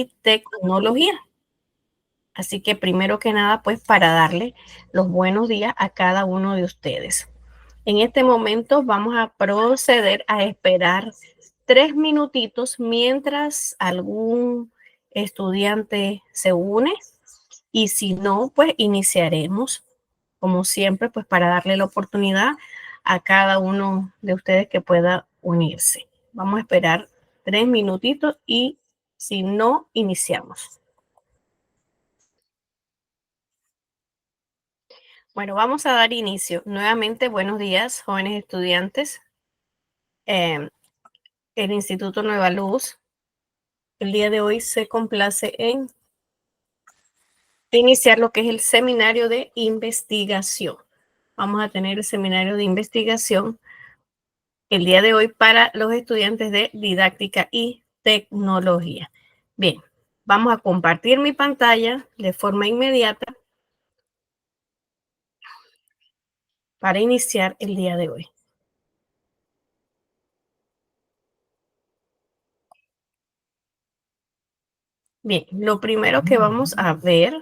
y Tecnología. Así que primero que nada, pues para darle los buenos días a cada uno de ustedes. En este momento vamos a proceder a esperar 3 minutitos mientras algún estudiante se une y si no, pues iniciaremos como siempre, pues para darle la oportunidad a cada uno de ustedes que pueda unirse. Vamos a esperar 3 minutitos y si no, iniciamos. Bueno, vamos a dar inicio. Nuevamente, buenos días, jóvenes estudiantes. Em, el Instituto Nueva Luz, el día de hoy se complace en iniciar lo que es el seminario de investigación. Vamos a tener el seminario de investigación el día de hoy para los estudiantes de didáctica y tecnología. Bien, vamos a compartir mi pantalla de forma inmediata para iniciar el día de hoy. Bien, lo primero que vamos a ver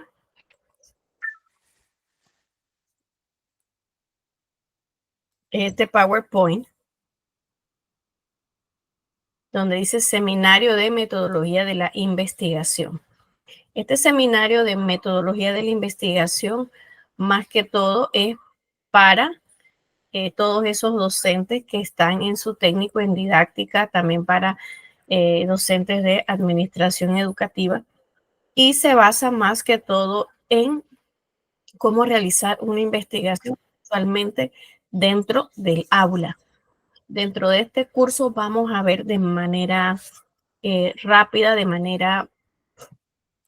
es este PowerPoint, donde dice Seminario de Metodología de la Investigación. Este seminario de metodología de la investigación, más que todo, es para todos esos docentes que están en su técnico en didáctica, también para docentes de administración educativa, y se basa más que todo en cómo realizar una investigación usualmente dentro del aula. Dentro de este curso vamos a ver de manera rápida, de manera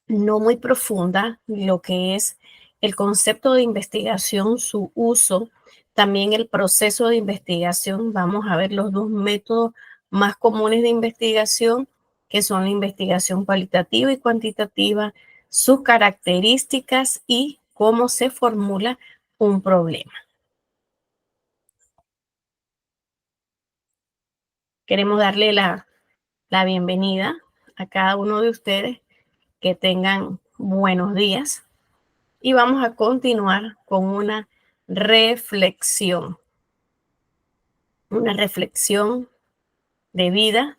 no muy profunda, lo que es el concepto de investigación, su uso, también el proceso de investigación. Vamos a ver los dos métodos más comunes de investigación, que son la investigación cualitativa y cuantitativa, sus características y cómo se formula un problema. Queremos darle la bienvenida a cada uno de ustedes, que tengan buenos días. Y vamos a continuar con una reflexión de vida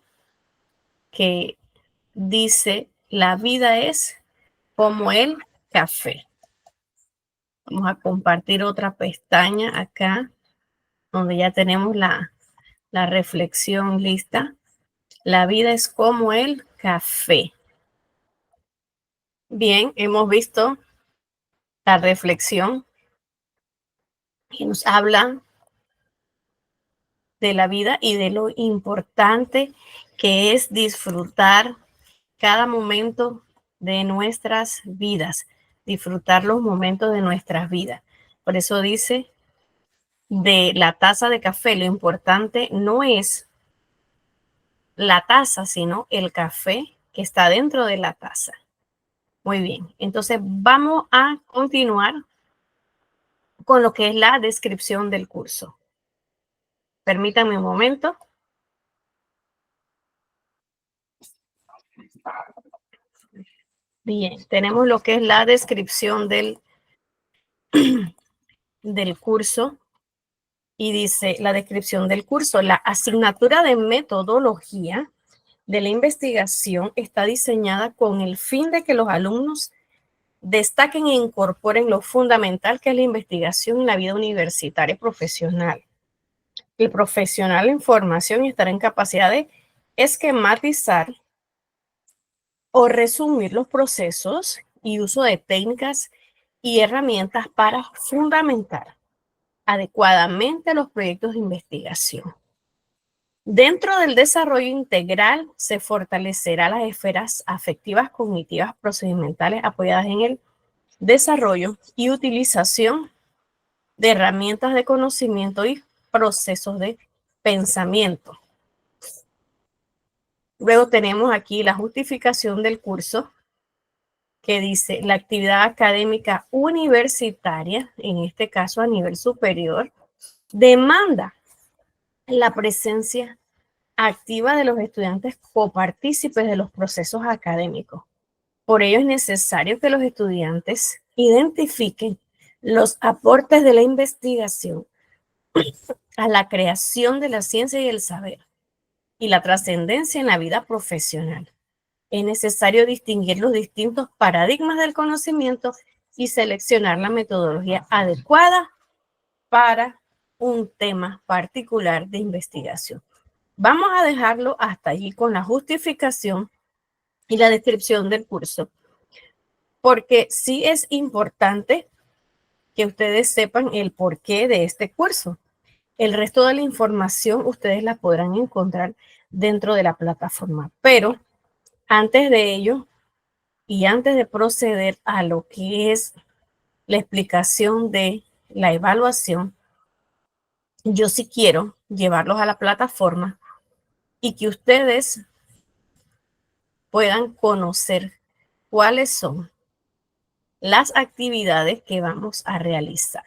que dice: la vida es como el café. Vamos a compartir otra pestaña acá, donde ya tenemos la reflexión lista. La vida es como el café. Bien, hemos visto la reflexión que nos habla de la vida y de lo importante que es disfrutar cada momento de nuestras vidas, disfrutar los momentos de nuestras vidas. Por eso dice de la taza de café, lo importante no es la taza, sino el café que está dentro de la taza. Muy bien, entonces vamos a continuar con lo que es la descripción del curso. Permítanme un momento. Bien, tenemos lo que es la descripción del curso y dice la descripción del curso: la asignatura de metodología de la investigación está diseñada con el fin de que los alumnos destaquen e incorporen lo fundamental que es la investigación en la vida universitaria y profesional. El profesional en formación estará en capacidad de esquematizar o resumir los procesos y uso de técnicas y herramientas para fundamentar adecuadamente los proyectos de investigación. Dentro del desarrollo integral se fortalecerá las esferas afectivas, cognitivas, procedimentales apoyadas en el desarrollo y utilización de herramientas de conocimiento y procesos de pensamiento. Luego tenemos aquí la justificación del curso, que dice: la actividad académica universitaria, en este caso a nivel superior, demanda la presencia activa de los estudiantes copartícipes de los procesos académicos. Por ello es necesario que los estudiantes identifiquen los aportes de la investigación a la creación de la ciencia y el saber y la trascendencia en la vida profesional. Es necesario distinguir los distintos paradigmas del conocimiento y seleccionar la metodología adecuada para un tema particular de investigación. Vamos a dejarlo hasta allí con la justificación y la descripción del curso, porque sí es importante que ustedes sepan el porqué de este curso. El resto de la información ustedes la podrán encontrar dentro de la plataforma, pero antes de ello y antes de proceder a lo que es la explicación de la evaluación, yo sí quiero llevarlos a la plataforma y que ustedes puedan conocer cuáles son las actividades que vamos a realizar.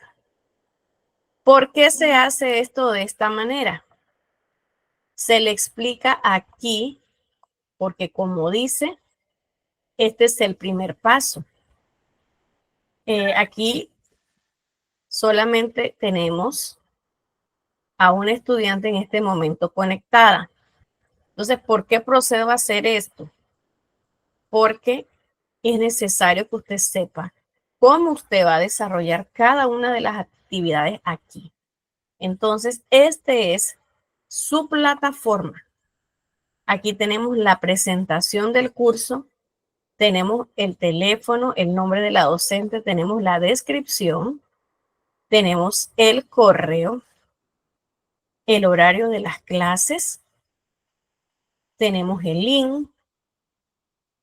¿Por qué se hace esto de esta manera? Se le explica aquí, porque como dice, este es el primer paso. Aquí solamente tenemos a un estudiante en este momento conectada. Entonces, ¿por qué procedo a hacer esto? Porque es necesario que usted sepa cómo usted va a desarrollar cada una de las actividades aquí. Entonces, este es su plataforma. Aquí tenemos la presentación del curso, tenemos el teléfono, el nombre de la docente, tenemos la descripción, tenemos el correo, el horario de las clases, tenemos el link,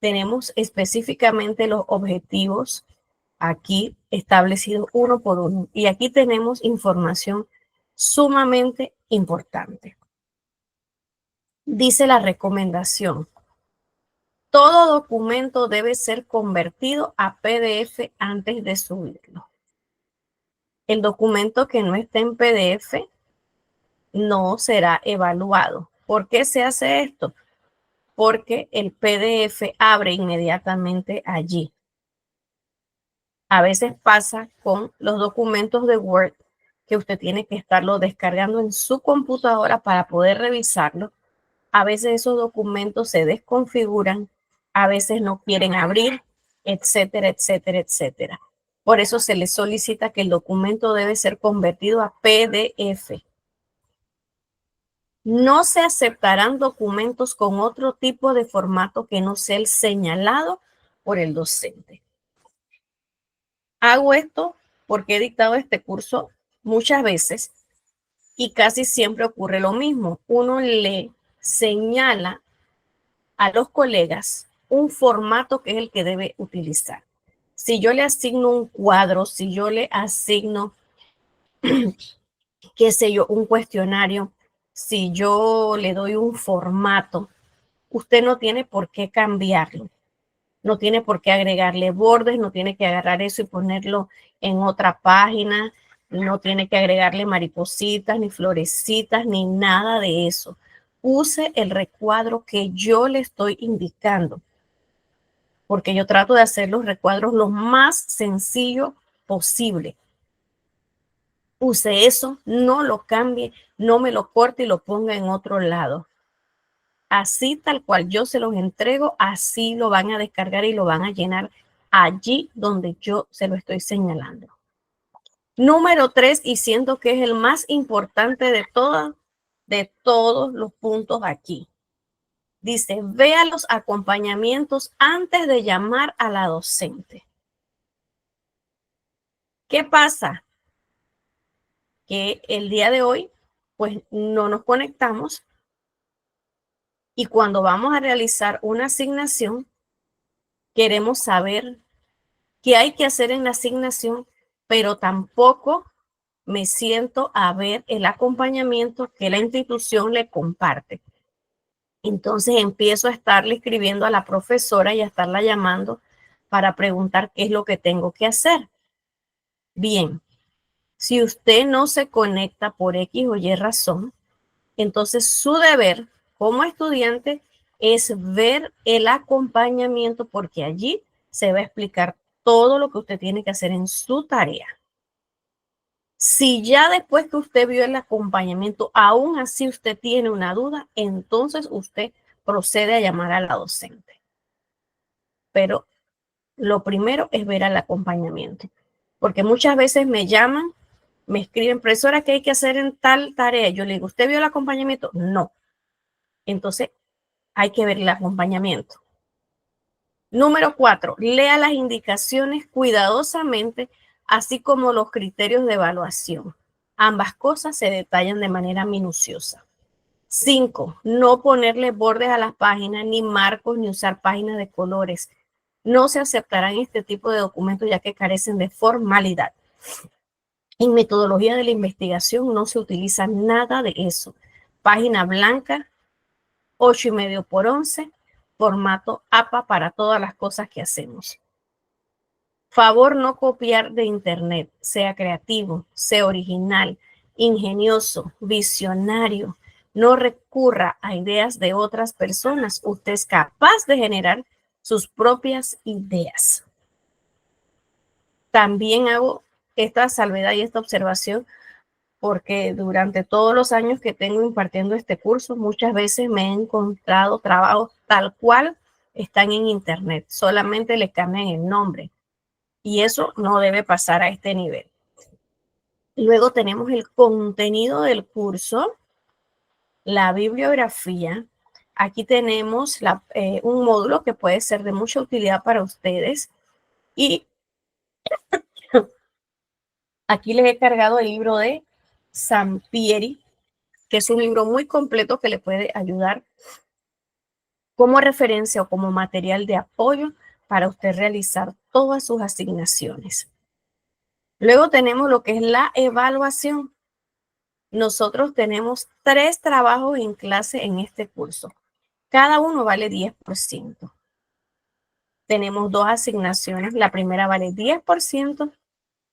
tenemos específicamente los objetivos aquí establecidos uno por uno. Y aquí tenemos información sumamente importante. Dice la recomendación: todo documento debe ser convertido a PDF antes de subirlo. El documento que no esté en PDF no será evaluado. ¿Por qué se hace esto? Porque el PDF abre inmediatamente allí. A veces pasa con los documentos de Word que usted tiene que estarlo descargando en su computadora para poder revisarlo. A veces esos documentos se desconfiguran, a veces no quieren abrir, etcétera, etcétera, etcétera. Por eso se le solicita que el documento debe ser convertido a PDF. No se aceptarán documentos con otro tipo de formato que no sea el señalado por el docente. Hago esto porque he dictado este curso muchas veces y casi siempre ocurre lo mismo. Uno le señala a los colegas un formato que es el que debe utilizar. Si yo le asigno un cuadro, si yo le asigno, qué sé yo, un cuestionario, si yo le doy un formato, usted no tiene por qué cambiarlo. No tiene por qué agregarle bordes, no tiene que agarrar eso y ponerlo en otra página, no tiene que agregarle maripositas, ni florecitas, ni nada de eso. Use el recuadro que yo le estoy indicando, porque yo trato de hacer los recuadros lo más sencillo posible. Use eso, no lo cambie, no me lo corte y lo ponga en otro lado. Así tal cual yo se los entrego, así lo van a descargar y lo van a llenar allí donde yo se lo estoy señalando. Número 3, y siento que es el más importante de todos los puntos aquí. Dice, vea los acompañamientos antes de llamar a la docente. ¿Qué pasa? Que el día de hoy, pues no nos conectamos y cuando vamos a realizar una asignación, queremos saber qué hay que hacer en la asignación, pero tampoco me siento a ver el acompañamiento que la institución le comparte. Entonces empiezo a estarle escribiendo a la profesora y a estarla llamando para preguntar qué es lo que tengo que hacer. Bien, si usted no se conecta por X o Y razón, entonces su deber como estudiante es ver el acompañamiento, porque allí se va a explicar todo lo que usted tiene que hacer en su tarea. Si ya después que usted vio el acompañamiento, aún así usted tiene una duda, entonces usted procede a llamar a la docente. Pero lo primero es ver al acompañamiento, porque muchas veces me llaman, me escriben, profesora, ¿qué hay que hacer en tal tarea? Yo le digo, ¿usted vio el acompañamiento? No. Entonces hay que ver el acompañamiento. Número 4, lea las indicaciones cuidadosamente, así como los criterios de evaluación. Ambas cosas se detallan de manera minuciosa. 5, no ponerle bordes a las páginas, ni marcos, ni usar páginas de colores. No se aceptarán este tipo de documentos ya que carecen de formalidad. En metodología de la investigación no se utiliza nada de eso. Página blanca, 8,5 por 11, formato APA para todas las cosas que hacemos. Favor no copiar de internet, sea creativo, sea original, ingenioso, visionario. No recurra a ideas de otras personas. Usted es capaz de generar sus propias ideas. También hago esta salvedad y esta observación porque durante todos los años que tengo impartiendo este curso, muchas veces me he encontrado trabajos tal cual están en internet, solamente le cambian el nombre. Y eso no debe pasar a este nivel. Luego tenemos el contenido del curso, la bibliografía. Aquí tenemos un módulo que puede ser de mucha utilidad para ustedes. Y aquí les he cargado el libro de Sampieri, que es un libro muy completo que le puede ayudar como referencia o como material de apoyo para usted realizar todas sus asignaciones. Luego tenemos lo que es la evaluación. Nosotros tenemos 3 trabajos en clase en este curso. Cada uno vale 10%. Tenemos 2 asignaciones. La primera vale 10%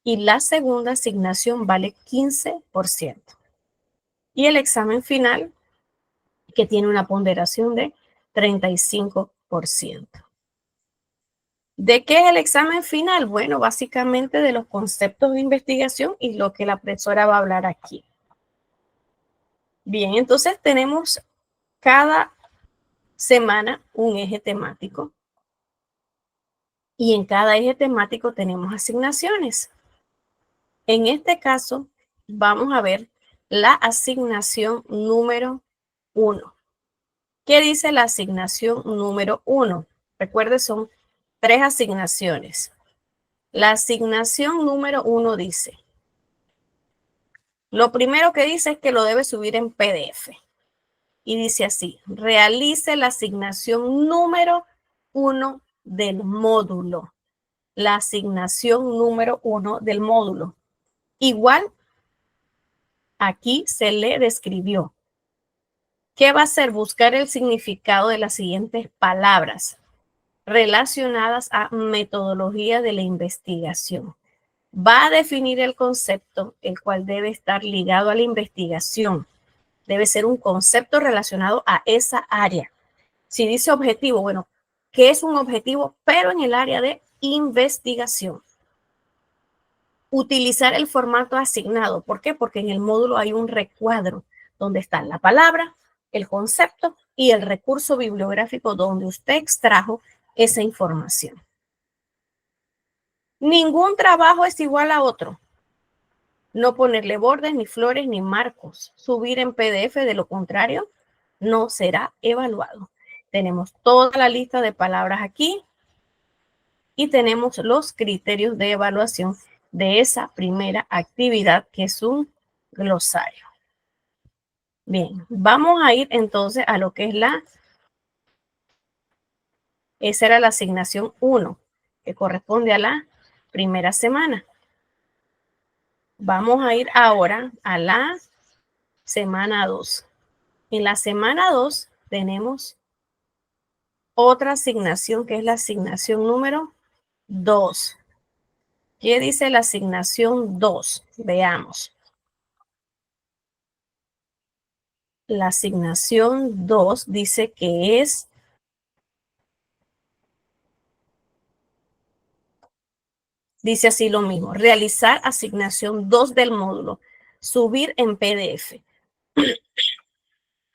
y la segunda asignación vale 15%. Y el examen final, que tiene una ponderación de 35%. ¿De qué es el examen final? Bueno, básicamente de los conceptos de investigación y lo que la profesora va a hablar aquí. Bien, entonces tenemos cada semana un eje temático y en cada eje temático tenemos asignaciones. En este caso, vamos a ver la asignación número 1. ¿Qué dice la asignación número 1? Recuerde, son 3 asignaciones. La asignación número 1 dice, lo primero que dice es que lo debe subir en PDF. Y dice así, realice la asignación número 1 del módulo. La asignación número 1 del módulo. Igual, aquí se le describió. ¿Qué va a hacer? Buscar el significado de las siguientes palabras relacionadas a metodología de la investigación. Va a definir el concepto, el cual debe estar ligado a la investigación. Debe ser un concepto relacionado a esa área. Si dice objetivo, bueno, ¿qué es un objetivo? Pero en el área de investigación. Utilizar el formato asignado. ¿Por qué? Porque en el módulo hay un recuadro donde está la palabra, el concepto y el recurso bibliográfico donde usted extrajo esa información. Ningún trabajo es igual a otro. No ponerle bordes, ni flores, ni marcos. Subir en PDF, de lo contrario, no será evaluado. Tenemos toda la lista de palabras aquí y tenemos los criterios de evaluación de esa primera actividad, que es un glosario. Bien, vamos a ir entonces a lo que es esa era la asignación 1, que corresponde a la primera semana. Vamos a ir ahora a la semana 2. En la semana 2 tenemos otra asignación que es la asignación número 2. ¿Qué dice la asignación 2? Veamos. La asignación 2 dice que es Dice así lo mismo, realizar asignación 2 del módulo, subir en PDF.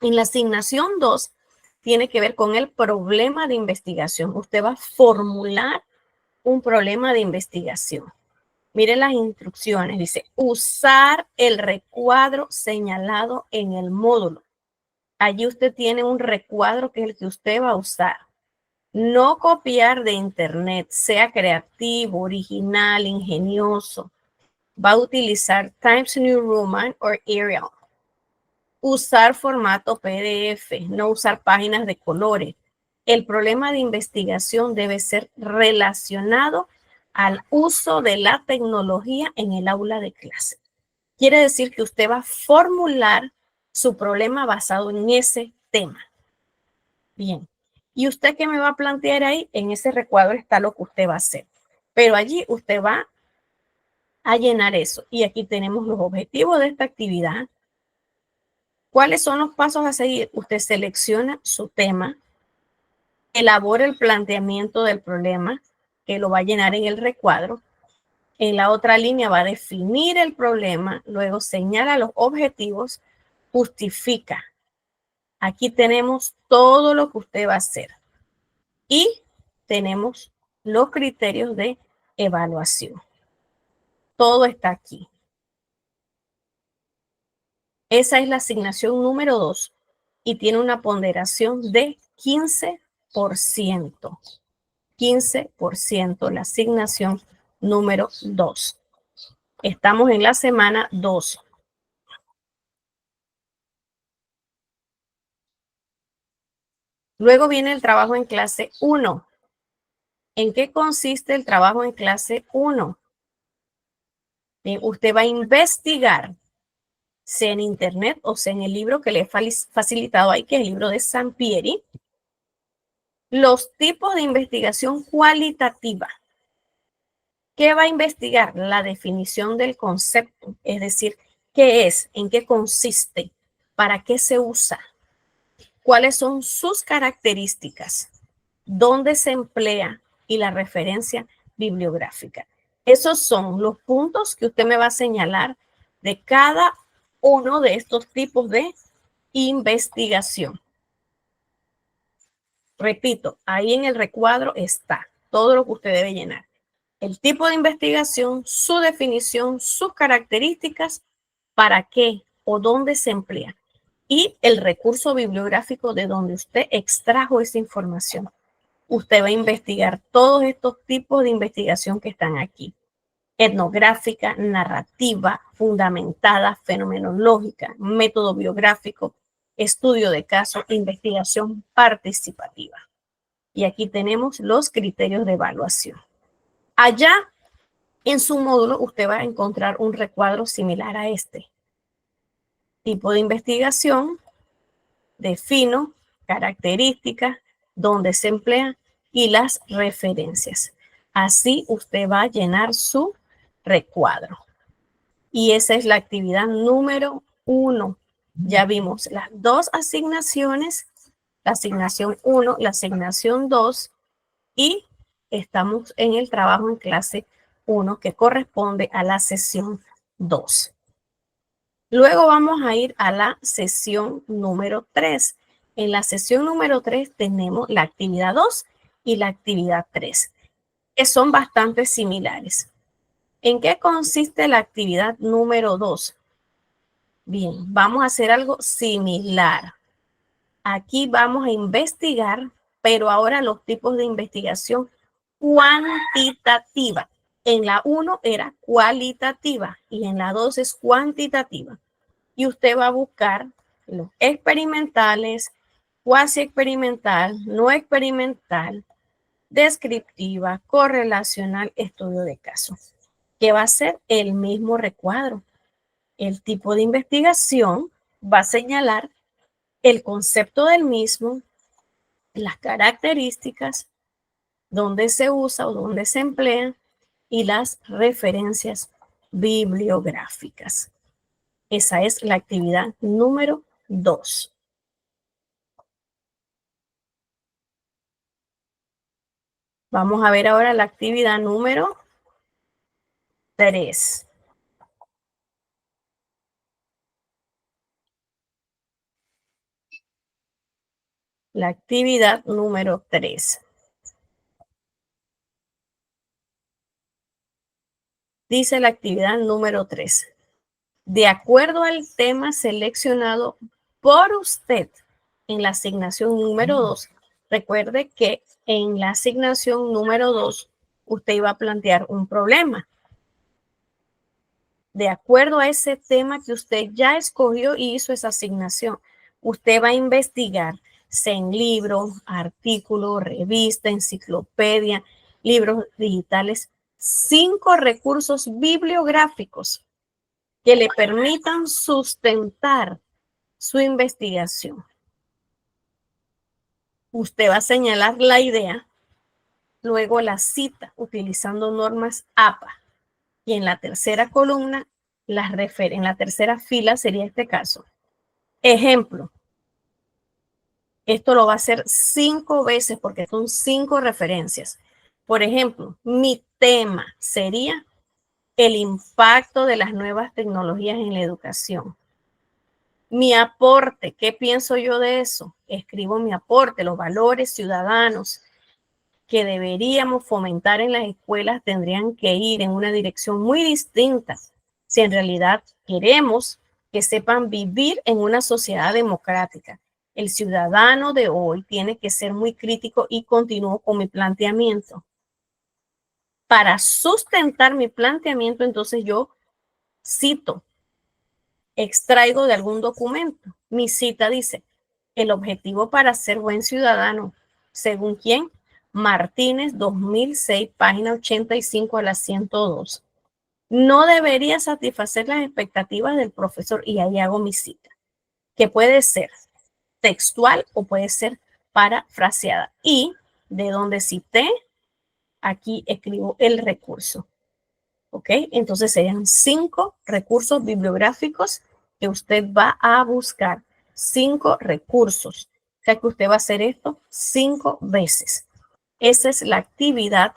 En la asignación 2 tiene que ver con el problema de investigación. Usted va a formular un problema de investigación. Mire las instrucciones, dice, usar el recuadro señalado en el módulo. Allí usted tiene un recuadro que es el que usted va a usar. No copiar de internet, sea creativo, original, ingenioso. Va a utilizar Times New Roman o Arial. Usar formato PDF, no usar páginas de colores. El problema de investigación debe ser relacionado al uso de la tecnología en el aula de clase. Quiere decir que usted va a formular su problema basado en ese tema. Bien. ¿Y usted qué me va a plantear ahí? En ese recuadro está lo que usted va a hacer. Pero allí usted va a llenar eso. Y aquí tenemos los objetivos de esta actividad. ¿Cuáles son los pasos a seguir? Usted selecciona su tema, elabora el planteamiento del problema, que lo va a llenar en el recuadro. En la otra línea va a definir el problema, luego señala los objetivos, justifica. Aquí tenemos todo lo que usted va a hacer. Y tenemos los criterios de evaluación. Todo está aquí. Esa es la asignación número 2 y tiene una ponderación de 15%. 15% la asignación número 2. Estamos en la semana 2. Luego viene el trabajo en clase 1. ¿En qué consiste el trabajo en clase 1? Usted va a investigar, sea en internet o sea en el libro que le he facilitado ahí, que es el libro de Sampieri, los tipos de investigación cualitativa. ¿Qué va a investigar? La definición del concepto, es decir, ¿qué es? ¿En qué consiste? ¿Para qué se usa? ¿Cuáles son sus características? ¿Dónde se emplea? Y la referencia bibliográfica. Esos son los puntos que usted me va a señalar de cada uno de estos tipos de investigación. Repito, ahí en el recuadro está todo lo que usted debe llenar. El tipo de investigación, su definición, sus características, para qué o dónde se emplea y el recurso bibliográfico de donde usted extrajo esa información. Usted va a investigar todos estos tipos de investigación que están aquí. Etnográfica, narrativa, fundamentada, fenomenológica, método biográfico, estudio de caso, investigación participativa. Y aquí tenemos los criterios de evaluación. Allá en su módulo usted va a encontrar un recuadro similar a este. Tipo de investigación, defino, características, dónde se emplea y las referencias. Así usted va a llenar su recuadro. Y esa es la actividad número 1. Ya vimos las dos asignaciones, la asignación 1, la asignación 2 y estamos en el trabajo en clase 1 que corresponde a la sesión 2. Luego vamos a ir a la sesión número 3. En la sesión número 3 tenemos la actividad 2 y la actividad 3, que son bastante similares. ¿En qué consiste la actividad número 2? Bien, vamos a hacer algo similar. Aquí vamos a investigar, pero ahora los tipos de investigación cuantitativa. En la 1 era cualitativa y en la 2 es cuantitativa. Y usted va a buscar los experimentales, cuasi experimental, no experimental, descriptiva, correlacional, estudio de caso, que va a ser el mismo recuadro. El tipo de investigación va a señalar el concepto del mismo, las características, dónde se usa o dónde se emplea y las referencias bibliográficas. Esa es la actividad número 2. Vamos a ver ahora la actividad número 3. La actividad número 3. Dice la actividad número 3. De acuerdo al tema seleccionado por usted en la asignación número 2, recuerde que en la asignación número 2 usted iba a plantear un problema. De acuerdo a ese tema que usted ya escogió y hizo esa asignación, usted va a investigar, sea en libro, artículo, revista, enciclopedia, libros digitales, 5 recursos bibliográficos que le permitan sustentar su investigación. Usted va a señalar la idea, luego la cita utilizando normas APA. Y en la tercera columna, en la tercera fila sería este caso. Ejemplo, esto lo va a hacer 5 veces porque son 5 referencias. Por ejemplo, mi tema sería el impacto de las nuevas tecnologías en la educación. Mi aporte, ¿qué pienso yo de eso? Escribo mi aporte, los valores ciudadanos que deberíamos fomentar en las escuelas tendrían que ir en una dirección muy distinta si en realidad queremos que sepan vivir en una sociedad democrática. El ciudadano de hoy tiene que ser muy crítico y continúo con mi planteamiento. Para sustentar mi planteamiento, entonces yo cito, extraigo de algún documento. Mi cita dice, el objetivo para ser buen ciudadano, ¿según quién? Martínez, 2006, página 85 a la 102. No debería satisfacer las expectativas del profesor y ahí hago mi cita, que puede ser textual o puede ser parafraseada. Y de donde cité, aquí escribo el recurso. ¿Ok? Entonces serían 5 recursos bibliográficos que usted va a buscar. 5 recursos. O sea que usted va a hacer esto 5 veces. Esa es la actividad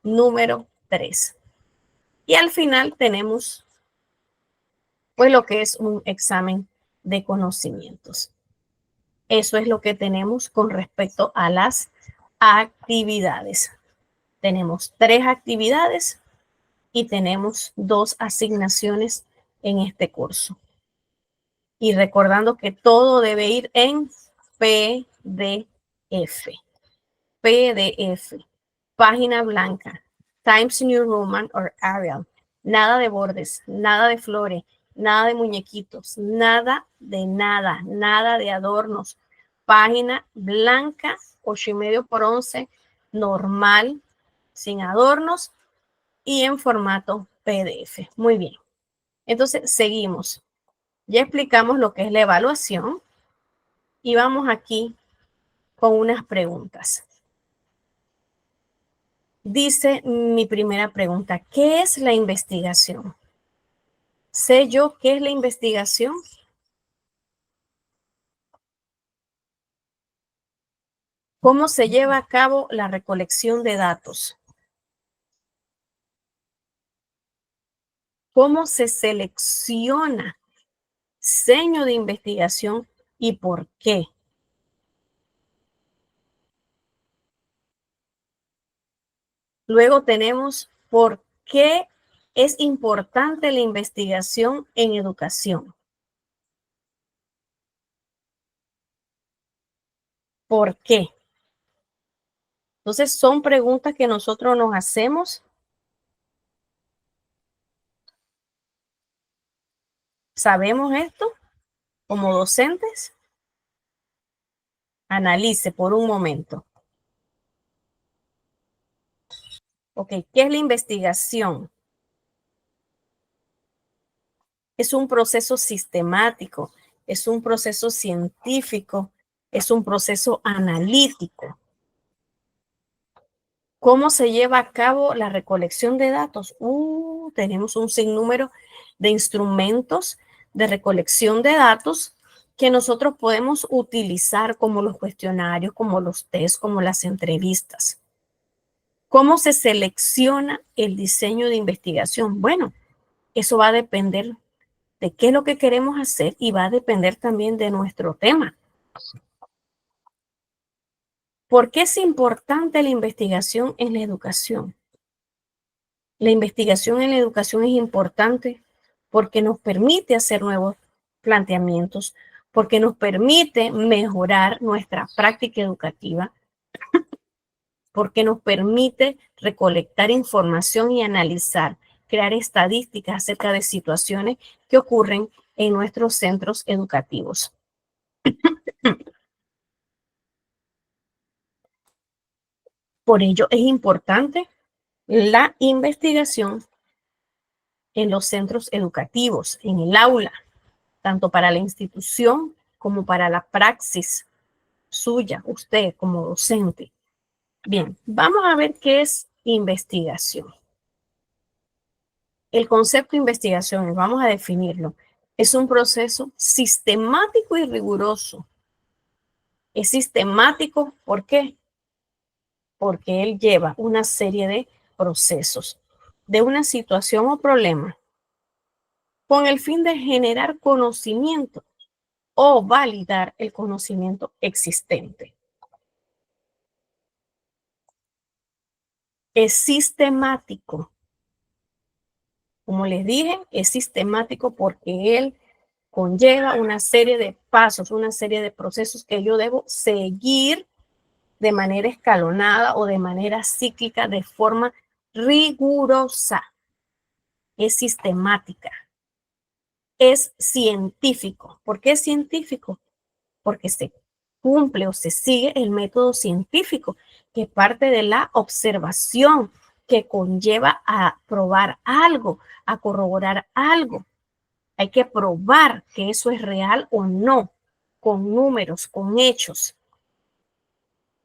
número 3. Y al final tenemos pues lo que es un examen de conocimientos. Eso es lo que tenemos con respecto a las actividades. Tenemos 3 actividades y tenemos 2 asignaciones en este curso. Y recordando que todo debe ir en PDF. PDF, página blanca, Times New Roman or Arial. Nada de bordes, nada de flores, nada de muñequitos, nada de adornos. Página blanca, 8,5 por 11, normal, sin adornos y en formato PDF. Muy bien. Entonces, seguimos. Ya explicamos lo que es la evaluación y vamos aquí con unas preguntas. Dice mi primera pregunta, ¿qué es la investigación? ¿Sé yo qué es la investigación? ¿Cómo se lleva a cabo la recolección de datos? ¿Cómo se selecciona diseño de investigación y por qué? Luego tenemos por qué es importante la investigación en educación. ¿Por qué? Entonces, son preguntas que nosotros nos hacemos. ¿Sabemos esto como docentes? Analice por un momento. Ok, ¿qué es la investigación? Es un proceso sistemático, es un proceso científico, es un proceso analítico. ¿Cómo se lleva a cabo la recolección de datos? Tenemos un sinnúmero de instrumentos de recolección de datos que nosotros podemos utilizar como los cuestionarios, como los test, como las entrevistas. ¿Cómo se selecciona el diseño de investigación? Bueno, eso va a depender de qué es lo que queremos hacer y va a depender también de nuestro tema. ¿Por qué es importante la investigación en la educación? La investigación en la educación es importante porque nos permite hacer nuevos planteamientos, porque nos permite mejorar nuestra práctica educativa, porque nos permite recolectar información y analizar, crear estadísticas acerca de situaciones que ocurren en nuestros centros educativos. Por ello es importante la investigación en los centros educativos, en el aula, tanto para la institución como para la praxis suya, usted como docente. Bien, vamos a ver qué es investigación. El concepto de investigación, vamos a definirlo, es un proceso sistemático y riguroso. Es sistemático, ¿por qué? Porque él lleva una serie de procesos de una situación o problema con el fin de generar conocimiento o validar el conocimiento existente. Es sistemático. Como les dije, es sistemático porque él conlleva una serie de pasos, una serie de procesos que yo debo seguir de manera escalonada o de manera cíclica, de forma rigurosa. Es sistemática. Es científico. ¿Por qué es científico? Porque se cumple o se sigue el método científico, que parte de la observación, que conlleva a probar algo, a corroborar algo. Hay que probar que eso es real o no, con números, con hechos.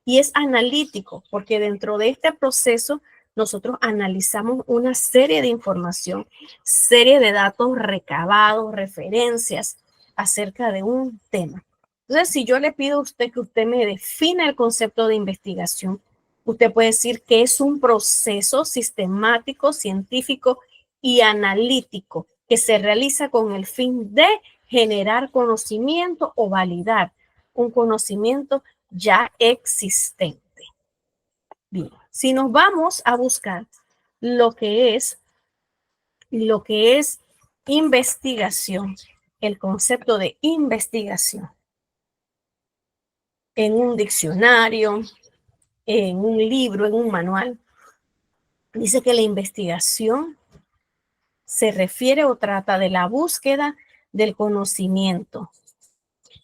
Y es analítico, porque dentro de este proceso nosotros analizamos una serie de información, serie de datos recabados, referencias acerca de un tema. Entonces, si yo le pido a usted que usted me defina el concepto de investigación, usted puede decir que es un proceso sistemático, científico y analítico que se realiza con el fin de generar conocimiento o validar un conocimiento ya existente. Bien, si nos vamos a buscar lo que es investigación, el concepto de investigación en un diccionario, en un libro, en un manual, dice que la investigación se refiere o trata de la búsqueda del conocimiento.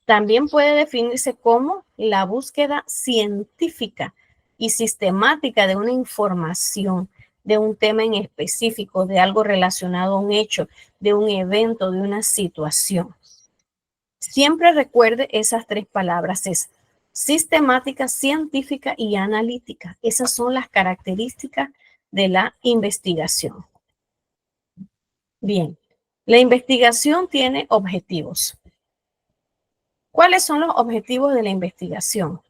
También puede definirse como la búsqueda científica y sistemática de una información, de un tema en específico, de algo relacionado a un hecho, de un evento, de una situación. Siempre recuerde esas tres palabras, es sistemática, científica y analítica. Esas son las características de la investigación. Bien, la investigación tiene objetivos. ¿Cuáles son los objetivos de la investigación?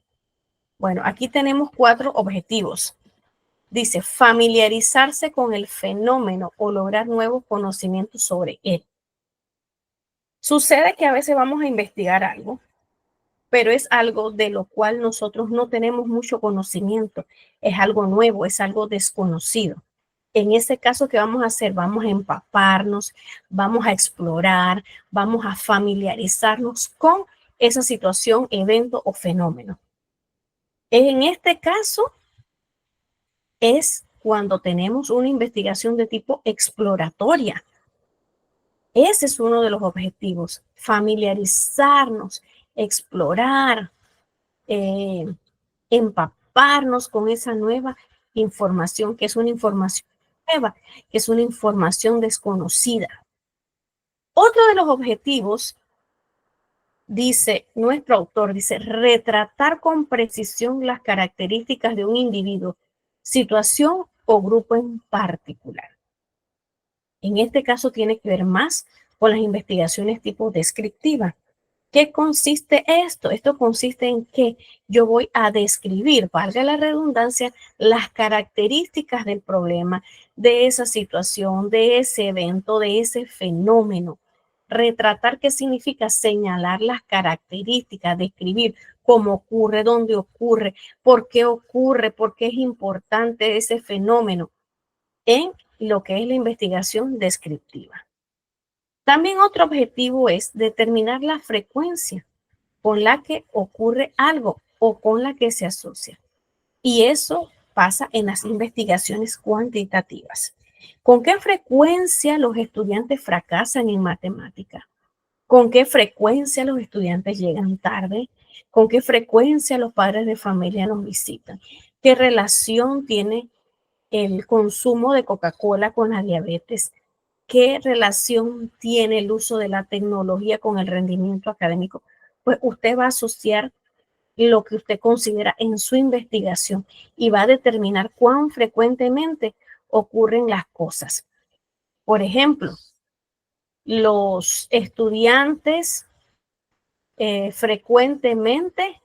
Bueno, aquí tenemos 4 objetivos. Dice, familiarizarse con el fenómeno o lograr nuevos conocimientos sobre él. Sucede que a veces vamos a investigar algo, pero es algo de lo cual nosotros no tenemos mucho conocimiento. Es algo nuevo, es algo desconocido. En ese caso, ¿qué vamos a hacer? Vamos a empaparnos, vamos a explorar, vamos a familiarizarnos con esa situación, evento o fenómeno. En este caso, es cuando tenemos una investigación de tipo exploratoria. Ese es uno de los objetivos, familiarizarnos, explorar, empaparnos con esa nueva información, que es una información nueva, que es una información desconocida. Otro de los objetivos, dice nuestro autor, dice, retratar con precisión las características de un individuo, situación o grupo en particular. En este caso tiene que ver más con las investigaciones tipo descriptiva. ¿Qué consiste esto? Esto consiste en que yo voy a describir, valga la redundancia, las características del problema, de esa situación, de ese evento, de ese fenómeno. Retratar qué significa señalar las características, describir cómo ocurre, dónde ocurre, por qué es importante ese fenómeno en lo que es la investigación descriptiva. También otro objetivo es determinar la frecuencia con la que ocurre algo o con la que se asocia. Y eso pasa en las investigaciones cuantitativas. ¿Con qué frecuencia los estudiantes fracasan en matemática? ¿Con qué frecuencia los estudiantes llegan tarde? ¿Con qué frecuencia los padres de familia nos visitan? ¿Qué relación tiene el consumo de Coca-Cola con la diabetes? ¿Qué relación tiene el uso de la tecnología con el rendimiento académico? Pues usted va a asociar lo que usted considera en su investigación y va a determinar cuán frecuentemente ocurren las cosas. Por ejemplo, los estudiantes frecuentemente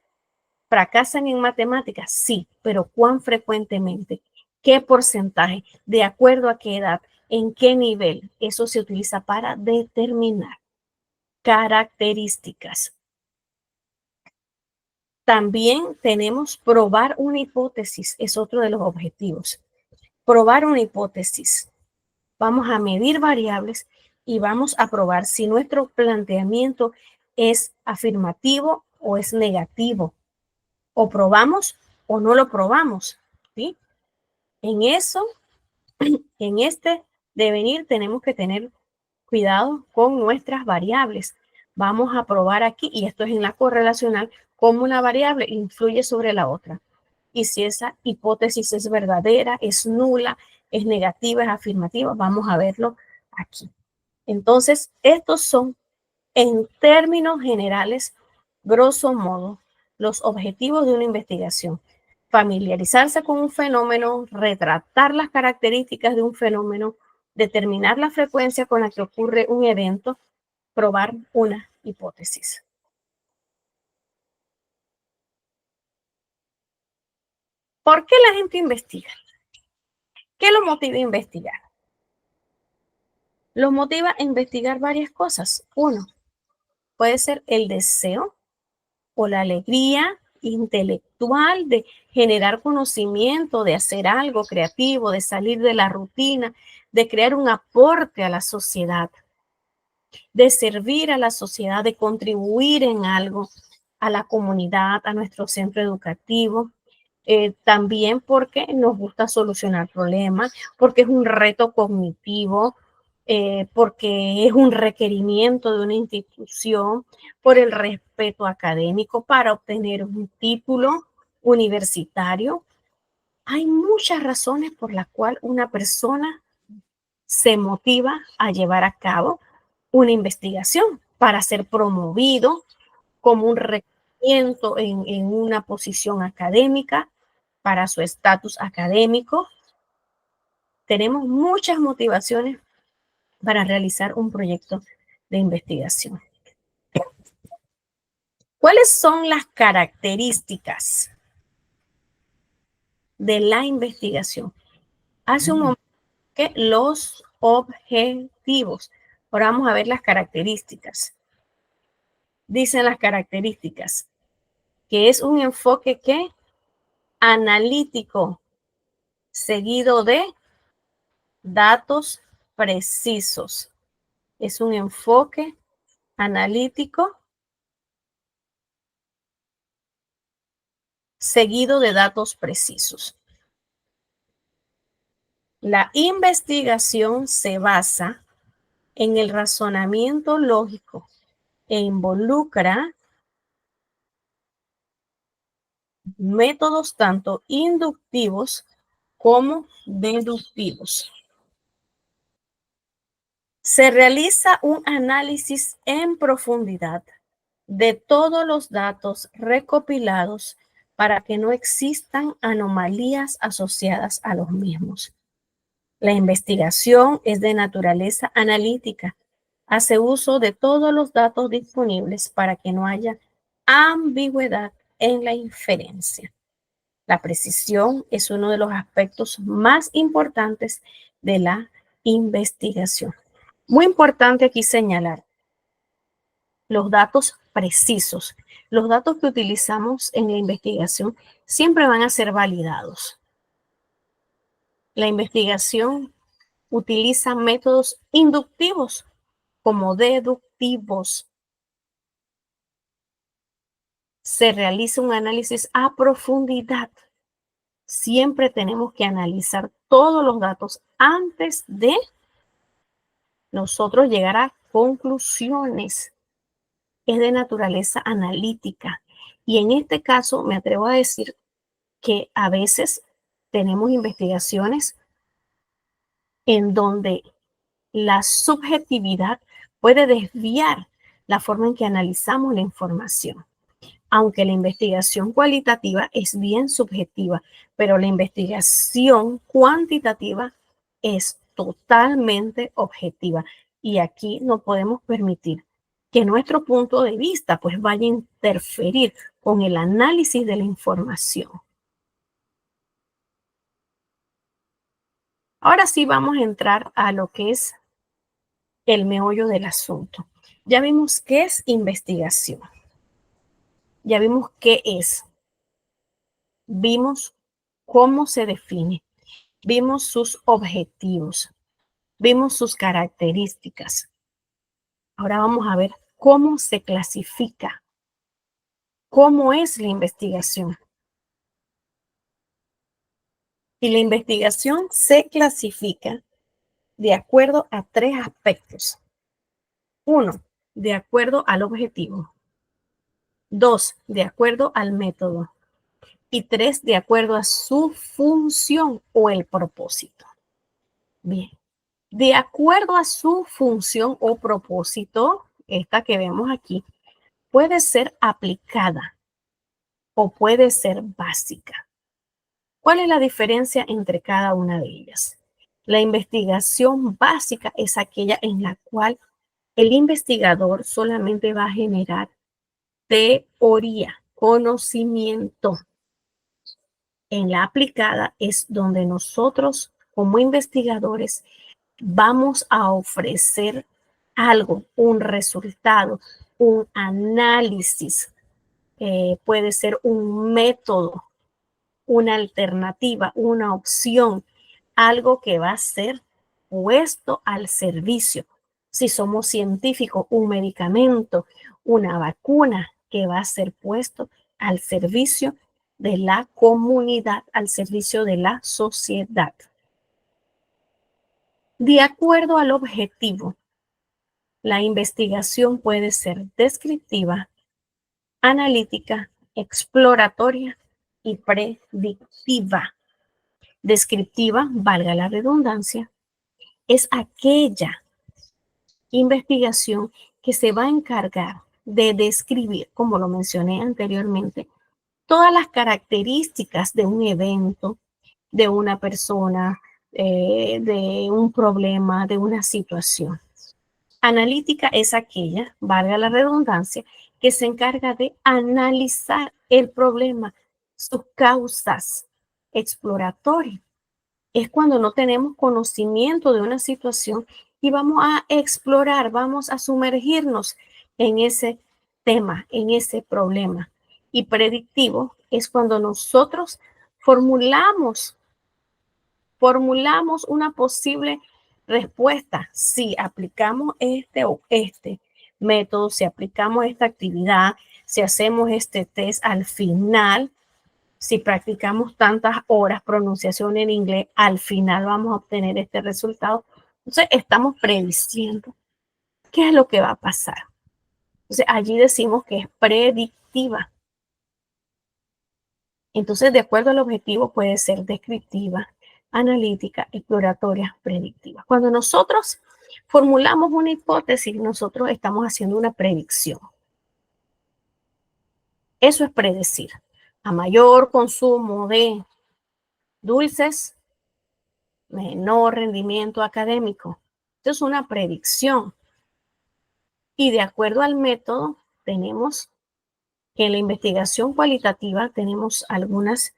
fracasan en matemáticas, sí, pero ¿cuán frecuentemente? ¿Qué porcentaje? ¿De acuerdo a qué edad? ¿En qué nivel? Eso se utiliza para determinar características. También tenemos probar una hipótesis, es otro de los objetivos. Probar una hipótesis. Vamos a medir variables y vamos a probar si nuestro planteamiento es afirmativo o es negativo. O probamos o no lo probamos, ¿sí? En eso, en este devenir tenemos que tener cuidado con nuestras variables. Vamos a probar aquí, y esto es en la correlacional, cómo una variable influye sobre la otra. Y si esa hipótesis es verdadera, es nula, es negativa, es afirmativa, vamos a verlo aquí. Entonces, estos son, en términos generales, grosso modo, los objetivos de una investigación. Familiarizarse con un fenómeno, retratar las características de un fenómeno, determinar la frecuencia con la que ocurre un evento, probar una hipótesis. ¿Por qué la gente investiga? ¿Qué lo motiva a investigar? Lo motiva a investigar varias cosas. Uno, puede ser el deseo o la alegría intelectual de generar conocimiento, de hacer algo creativo, de salir de la rutina, de crear un aporte a la sociedad, de servir a la sociedad, de contribuir en algo a la comunidad, a nuestro centro educativo. También porque nos gusta solucionar problemas, porque es un reto cognitivo, porque es un requerimiento de una institución, por el respeto académico para obtener un título universitario. Hay muchas razones por las cuales una persona se motiva a llevar a cabo una investigación para ser promovido como un requerimiento en una posición académica, para su estatus académico. Tenemos muchas motivaciones para realizar un proyecto de investigación. ¿Cuáles son las características de la investigación? Hace un momento que los objetivos. Ahora vamos a ver las características. Dicen las características que es un enfoque que analítico, seguido de datos precisos. Es un enfoque analítico seguido de datos precisos. La investigación se basa en el razonamiento lógico e involucra métodos tanto inductivos como deductivos. Se realiza un análisis en profundidad de todos los datos recopilados para que no existan anomalías asociadas a los mismos. La investigación es de naturaleza analítica Hace uso de todos los datos disponibles para que no haya ambigüedad en la inferencia. La precisión es uno de los aspectos más importantes de la investigación. Muy importante aquí señalar los datos precisos. Los datos que utilizamos en la investigación siempre van a ser validados. La investigación utiliza métodos inductivos como deductivos. Se realiza un análisis a profundidad. Siempre tenemos que analizar todos los datos antes de nosotros llegar a conclusiones. Es de naturaleza analítica. Y en este caso me atrevo a decir que a veces tenemos investigaciones en donde la subjetividad puede desviar la forma en que analizamos la información. Aunque la investigación cualitativa es bien subjetiva, pero la investigación cuantitativa es totalmente objetiva. Y aquí no podemos permitir que nuestro punto de vista pues vaya a interferir con el análisis de la información. Ahora sí vamos a entrar a lo que es el meollo del asunto. Ya vimos qué es investigación. Ya vimos qué es. Vimos cómo se define. Vimos sus objetivos. Vimos sus características. Ahora vamos a ver cómo se clasifica. ¿Cómo es la investigación? Y la investigación se clasifica de acuerdo a tres aspectos. Uno, de acuerdo al objetivo. Dos, de acuerdo al método. Y tres, de acuerdo a su función o el propósito. Bien, de acuerdo a su función o propósito, esta que vemos aquí, puede ser aplicada o puede ser básica. ¿Cuál es la diferencia entre cada una de ellas? La investigación básica es aquella en la cual el investigador solamente va a generar teoría, conocimiento. En la aplicada es donde nosotros como investigadores vamos a ofrecer algo, un resultado, un análisis, puede ser un método, una alternativa, una opción, algo que va a ser puesto al servicio. Si somos científicos, un medicamento, una vacuna que va a ser puesto al servicio de la comunidad, al servicio de la sociedad. De acuerdo al objetivo, la investigación puede ser descriptiva, analítica, exploratoria y predictiva. Descriptiva, valga la redundancia, es aquella investigación que se va a encargar de describir, como lo mencioné anteriormente, todas las características de un evento, de una persona, de un problema, de una situación. Analítica es aquella, valga la redundancia, que se encarga de analizar el problema, sus causas. Exploratoria es cuando no tenemos conocimiento de una situación y vamos a explorar, vamos a sumergirnos en ese tema, en ese problema. Y predictivo es cuando nosotros formulamos una posible respuesta. Si aplicamos este o este método, si aplicamos esta actividad, si hacemos este test al final, si practicamos tantas horas pronunciación en inglés, al final vamos a obtener este resultado. Entonces, estamos prediciendo qué es lo que va a pasar. Entonces, allí decimos que es predictiva. Entonces, de acuerdo al objetivo, puede ser descriptiva, analítica, exploratoria, predictiva. Cuando nosotros formulamos una hipótesis, nosotros estamos haciendo una predicción. Eso es predecir. A mayor consumo de dulces, menor rendimiento académico. Esto es una predicción. Y de acuerdo al método, tenemos que en la investigación cualitativa tenemos algunas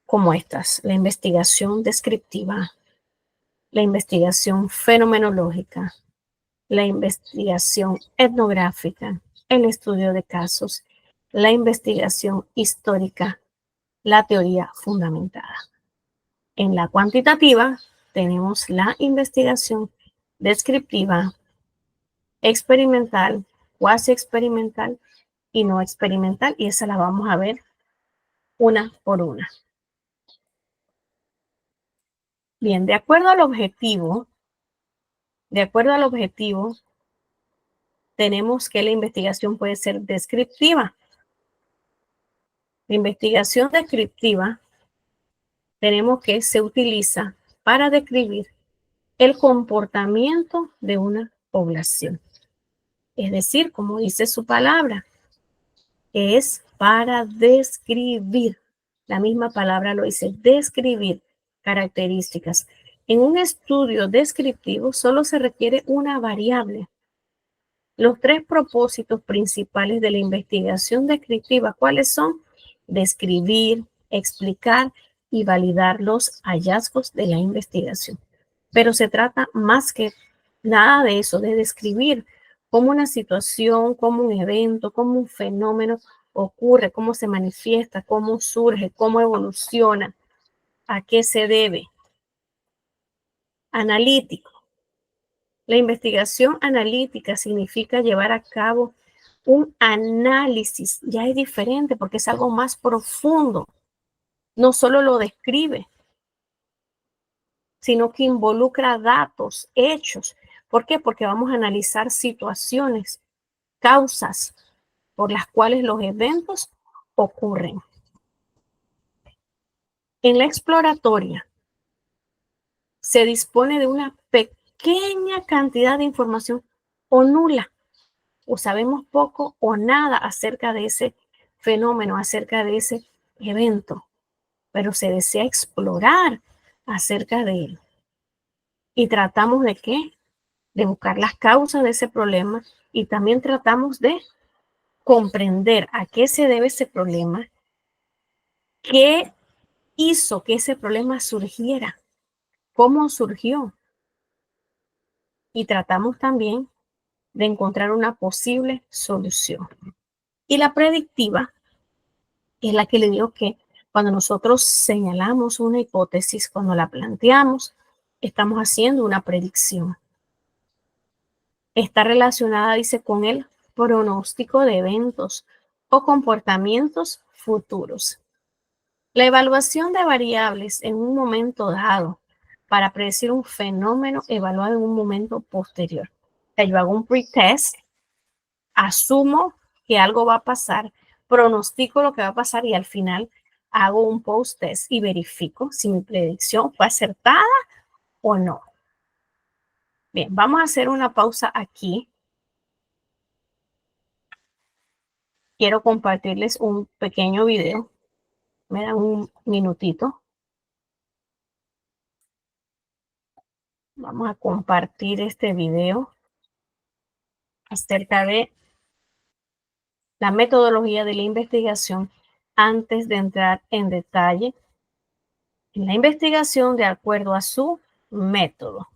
como estas: la investigación descriptiva, la investigación fenomenológica, la investigación etnográfica, el estudio de casos, la investigación histórica, la teoría fundamentada. En la cuantitativa tenemos la investigación descriptiva, experimental, cuasi experimental y no experimental, y esa la vamos a ver una por una. Bien, de acuerdo al objetivo, tenemos que la investigación puede ser descriptiva. La investigación descriptiva tenemos que se utiliza para describir el comportamiento de una población. Es decir, como dice su palabra, es para describir. La misma palabra lo dice, describir características. En un estudio descriptivo solo se requiere una variable. Los tres propósitos principales de la investigación descriptiva, ¿cuáles son? Describir, explicar y validar los hallazgos de la investigación. Pero se trata más que nada de eso, de describir cómo una situación, cómo un evento, cómo un fenómeno ocurre, cómo se manifiesta, cómo surge, cómo evoluciona, a qué se debe. Analítico. La investigación analítica significa llevar a cabo un análisis. Ya es diferente porque es algo más profundo. No solo lo describe, sino que involucra datos, hechos. ¿Por qué? Porque vamos a analizar situaciones, causas por las cuales los eventos ocurren. En la exploratoria se dispone de una pequeña cantidad de información o nula, o sabemos poco o nada acerca de ese fenómeno, acerca de ese evento, pero se desea explorar acerca de él. ¿Y tratamos de qué? De buscar las causas de ese problema, y también tratamos de comprender a qué se debe ese problema, qué hizo que ese problema surgiera, cómo surgió, y tratamos también de encontrar una posible solución. Y la predictiva es la que le digo que cuando nosotros señalamos una hipótesis, cuando la planteamos, estamos haciendo una predicción. Está relacionada, dice, con el pronóstico de eventos o comportamientos futuros. La evaluación de variables en un momento dado para predecir un fenómeno evaluado en un momento posterior. O sea, yo hago un pretest, asumo que algo va a pasar, pronostico lo que va a pasar y al final hago un post-test y verifico si mi predicción fue acertada o no. Bien, vamos a hacer una pausa aquí. Quiero compartirles un pequeño video. Me dan un minutito. Vamos a compartir este video acerca de la metodología de la investigación antes de entrar en detalle en la investigación de acuerdo a su método.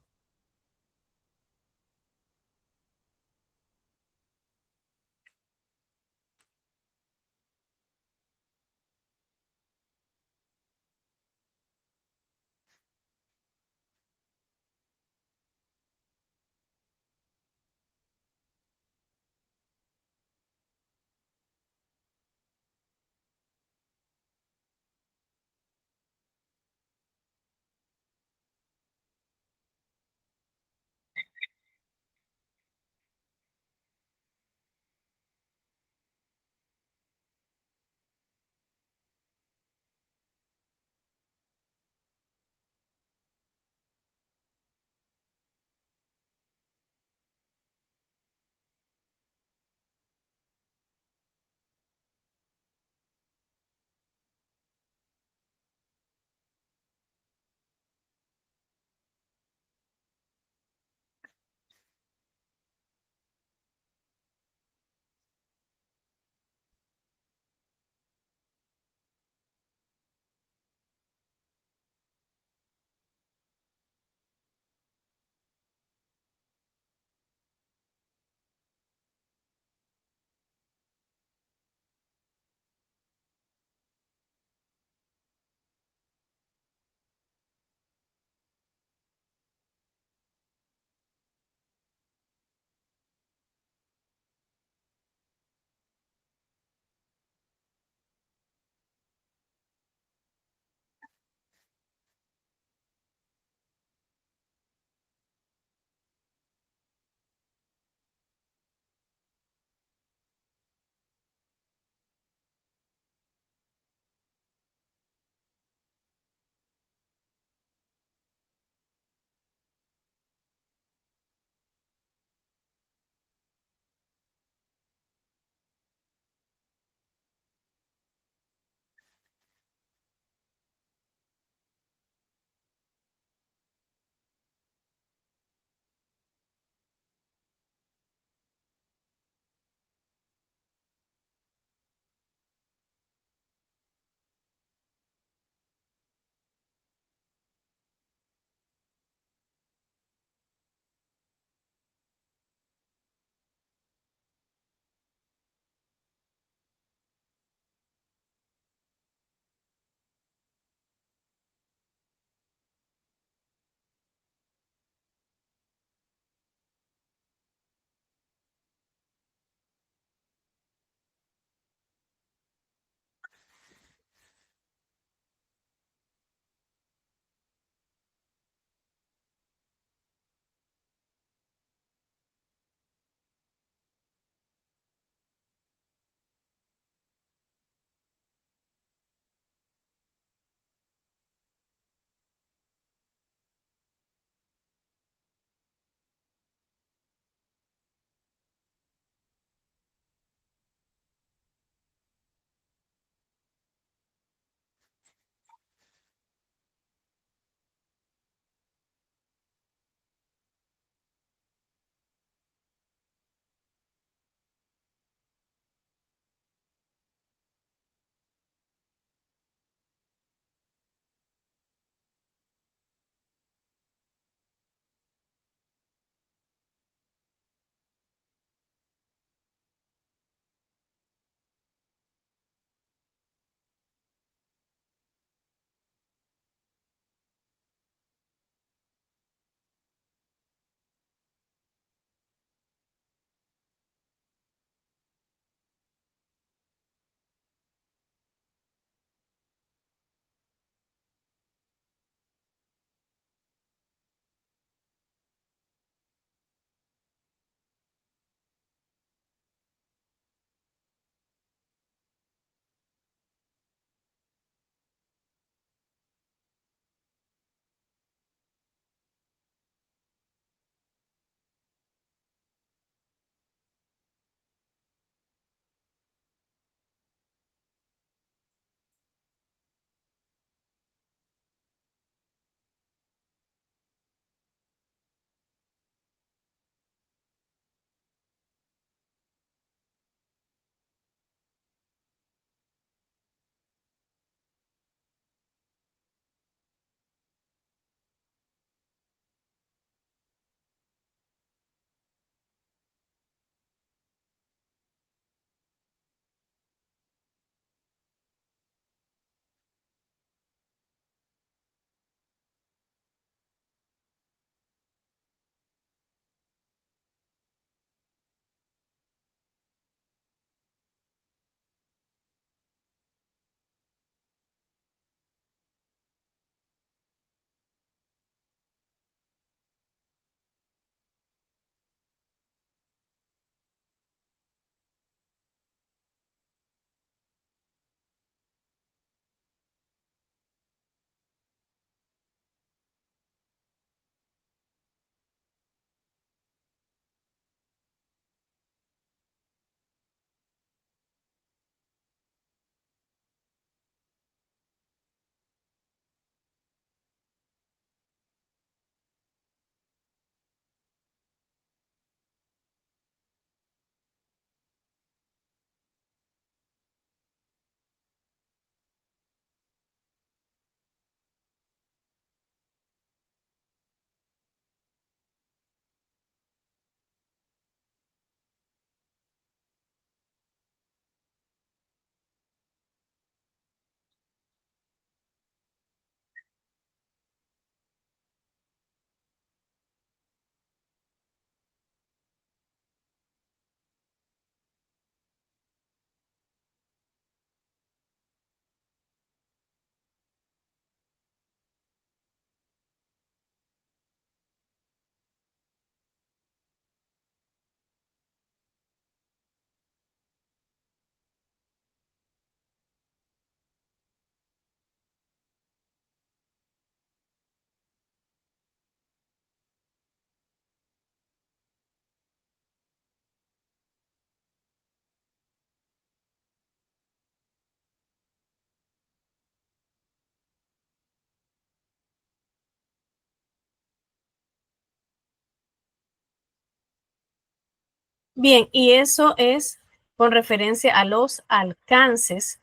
Bien, y eso es con referencia a los alcances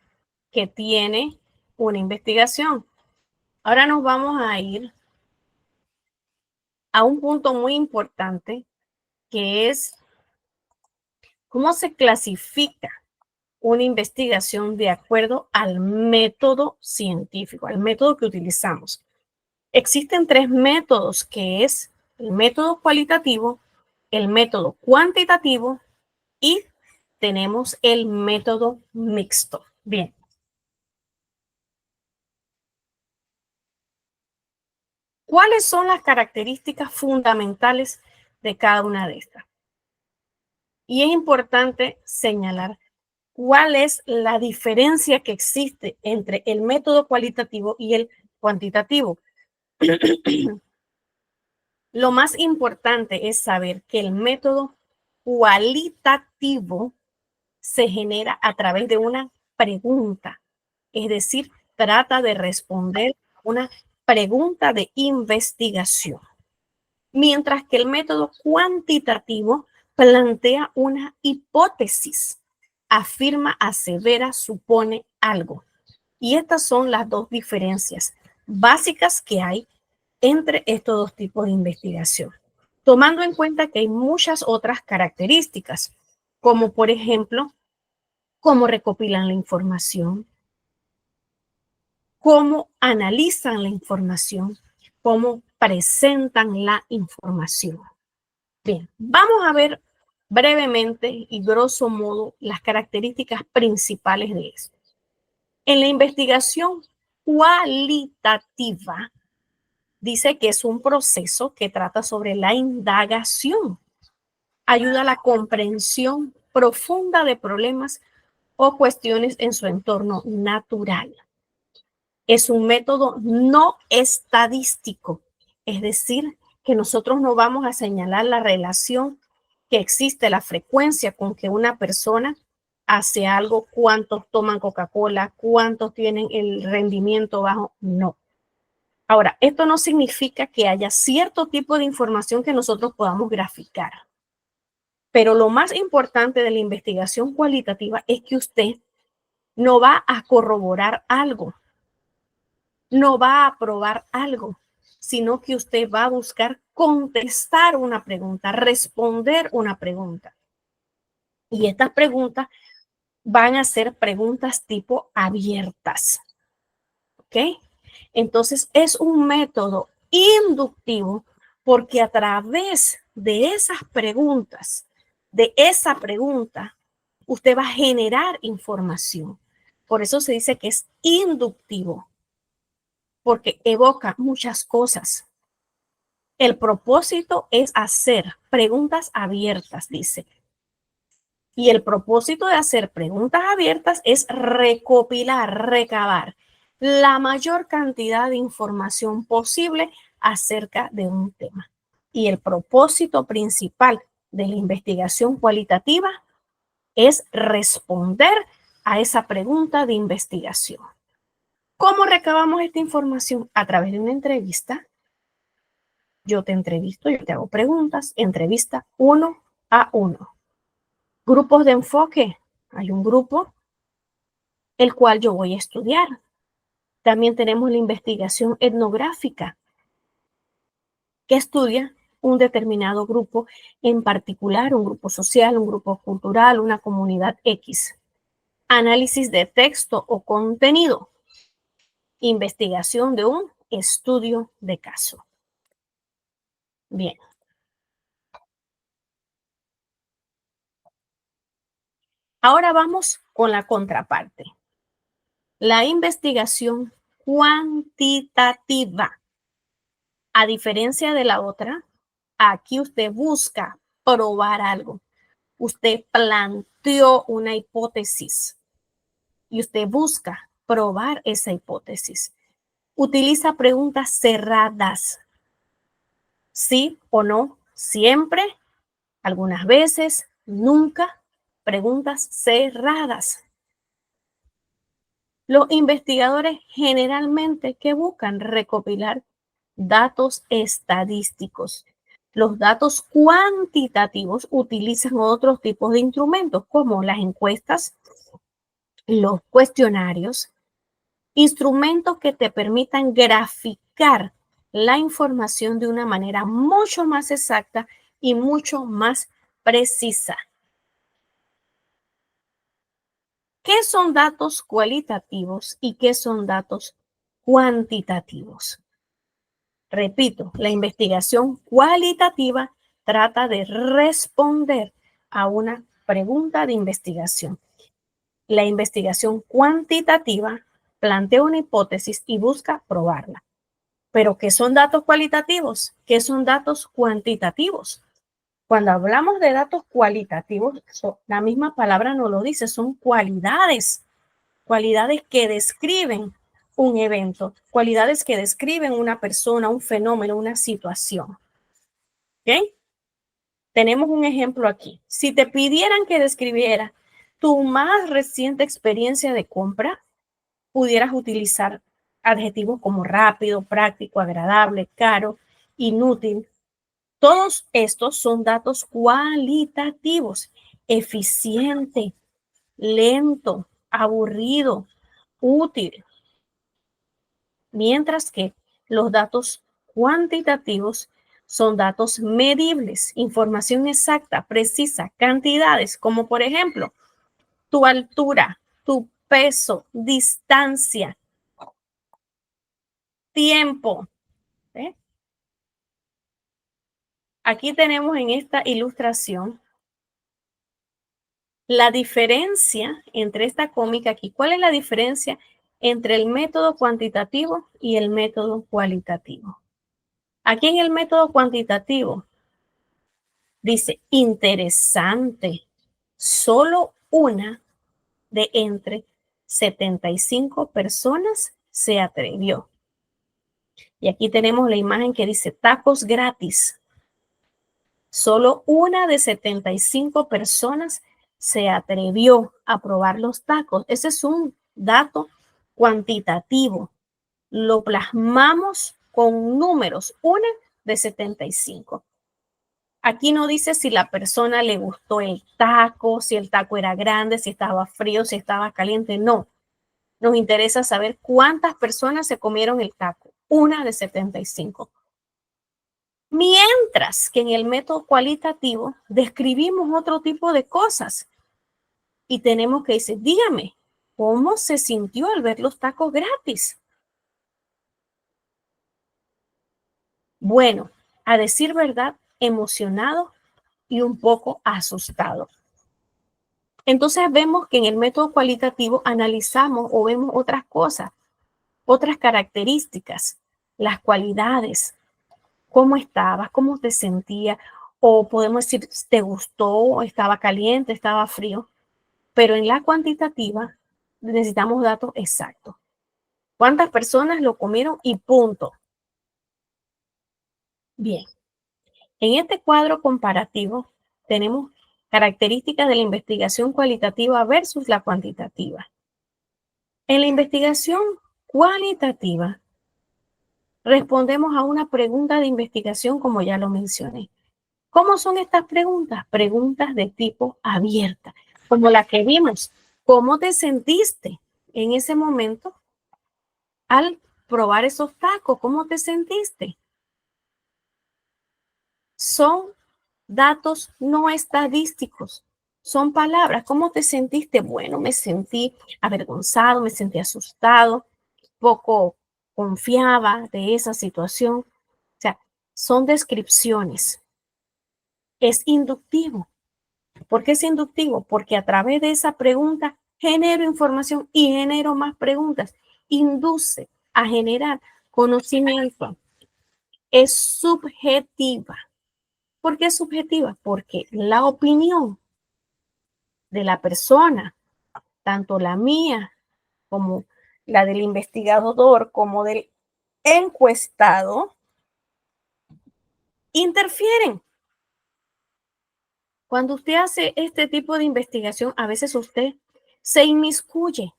que tiene una investigación. Ahora nos vamos a ir a un punto muy importante que es cómo se clasifica una investigación de acuerdo al método científico, al método que utilizamos. Existen tres métodos, que es el método cualitativo, el método cuantitativo y tenemos el método mixto. Bien, ¿cuáles son las características fundamentales de cada una de estas? Y es importante señalar cuál es la diferencia que existe entre el método cualitativo y el cuantitativo. Lo más importante es saber que el método cualitativo se genera a través de una pregunta, es decir, trata de responder una pregunta de investigación, mientras que el método cuantitativo plantea una hipótesis, afirma, asevera, supone algo. Y estas son las dos diferencias básicas que hay entre estos dos tipos de investigación, tomando en cuenta que hay muchas otras características, como por ejemplo, cómo recopilan la información, cómo analizan la información, cómo presentan la información. Bien, vamos a ver brevemente y grosso modo las características principales de esto. En la investigación cualitativa, dice que es un proceso que trata sobre la indagación, ayuda a la comprensión profunda de problemas o cuestiones en su entorno natural. Es un método no estadístico, es decir, que nosotros no vamos a señalar la relación que existe, la frecuencia con que una persona hace algo, cuántos toman Coca-Cola, cuántos tienen el rendimiento bajo, no. Ahora, esto no significa que haya cierto tipo de información que nosotros podamos graficar, pero lo más importante de la investigación cualitativa es que usted no va a corroborar algo, no va a probar algo, sino que usted va a buscar contestar una pregunta, responder una pregunta. Y estas preguntas van a ser preguntas tipo abiertas. ¿Ok? Entonces es un método inductivo porque a través de esas preguntas, de esa pregunta, usted va a generar información. Por eso se dice que es inductivo, porque evoca muchas cosas. El propósito es hacer preguntas abiertas, dice. Y el propósito de hacer preguntas abiertas es recopilar, recabar la mayor cantidad de información posible acerca de un tema. Y el propósito principal de la investigación cualitativa es responder a esa pregunta de investigación. ¿Cómo recabamos esta información? A través de una entrevista. Yo te entrevisto, yo te hago preguntas, entrevista 1 a 1. Grupos de enfoque. Hay un grupo el cual yo voy a estudiar. También tenemos la investigación etnográfica, que estudia un determinado grupo en particular, un grupo social, un grupo cultural, una comunidad X. Análisis de texto o contenido. Investigación de un estudio de caso. Bien. Ahora vamos con la contraparte. La investigación cuantitativa. A diferencia de la otra, aquí usted busca probar algo. Usted planteó una hipótesis y usted busca probar esa hipótesis. Utiliza preguntas cerradas. Sí o no, siempre, algunas veces, nunca. Preguntas cerradas. Los investigadores generalmente que buscan recopilar datos estadísticos. Los datos cuantitativos utilizan otros tipos de instrumentos como las encuestas, los cuestionarios, instrumentos que te permitan graficar la información de una manera mucho más exacta y mucho más precisa. ¿Qué son datos cualitativos y qué son datos cuantitativos? Repito, la investigación cualitativa trata de responder a una pregunta de investigación. La investigación cuantitativa plantea una hipótesis y busca probarla. Pero, ¿qué son datos cualitativos? ¿Qué son datos cuantitativos? Cuando hablamos de datos cualitativos, la misma palabra nos lo dice, son cualidades, cualidades que describen un evento, cualidades que describen una persona, un fenómeno, una situación. ¿Ok? Tenemos un ejemplo aquí. Si te pidieran que describiera tu más reciente experiencia de compra, pudieras utilizar adjetivos como rápido, práctico, agradable, caro, inútil. Todos estos son datos cualitativos. Eficiente, lento, aburrido, útil. Mientras que los datos cuantitativos son datos medibles, información exacta, precisa, cantidades, como por ejemplo tu altura, tu peso, distancia, tiempo. ¿Eh? Aquí tenemos en esta ilustración la diferencia entre esta cómica aquí. ¿Cuál es la diferencia entre el método cuantitativo y el método cualitativo? Aquí en el método cuantitativo dice interesante, solo una de entre 75 personas se atrevió. Y aquí tenemos la imagen que dice tacos gratis. Solo una de 75 personas se atrevió a probar los tacos. Ese es un dato cuantitativo. Lo plasmamos con números, una de 75. Aquí no dice si la persona le gustó el taco, si el taco era grande, si estaba frío, si estaba caliente. No. Nos interesa saber cuántas personas se comieron el taco. Una de 75. Mientras que en el método cualitativo describimos otro tipo de cosas y tenemos que decir, dígame, ¿cómo se sintió al ver los tacos gratis? Bueno, a decir verdad, emocionado y un poco asustado. Entonces vemos que en el método cualitativo analizamos o vemos otras cosas, otras características, las cualidades, cómo estabas, cómo te sentías, o podemos decir, ¿te gustó? ¿Estaba caliente? ¿Estaba frío? Pero en la cuantitativa necesitamos datos exactos. ¿Cuántas personas lo comieron? Y punto. Bien, en este cuadro comparativo tenemos características de la investigación cualitativa versus la cuantitativa. En la investigación cualitativa respondemos a una pregunta de investigación como ya lo mencioné. ¿Cómo son estas preguntas? Preguntas de tipo abierta, como la que vimos. ¿Cómo te sentiste en ese momento al probar esos tacos? ¿Cómo te sentiste? Son datos no estadísticos, son palabras. ¿Cómo te sentiste? Bueno, me sentí avergonzado, me sentí asustado, poco confiaba de esa situación. O sea, son descripciones. Es inductivo. ¿Por qué es inductivo? Porque a través de esa pregunta genero información y genero más preguntas. Induce a generar conocimiento. Es subjetiva. ¿Por qué es subjetiva? Porque la opinión de la persona, tanto la mía como la del investigador, como del encuestado, interfieren. Cuando usted hace este tipo de investigación, a veces usted se inmiscuye.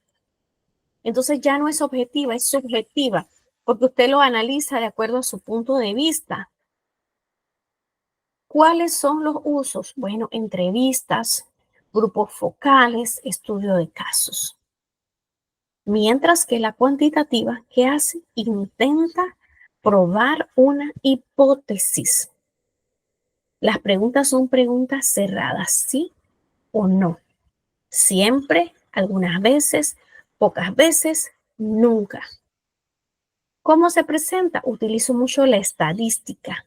Entonces ya no es objetiva, es subjetiva, porque usted lo analiza de acuerdo a su punto de vista. ¿Cuáles son los usos? Bueno, entrevistas, grupos focales, estudio de casos. Mientras que la cuantitativa, ¿qué hace? Intenta probar una hipótesis. Las preguntas son preguntas cerradas, ¿sí o no? Siempre, algunas veces, pocas veces, nunca. ¿Cómo se presenta? Utilizo mucho la estadística,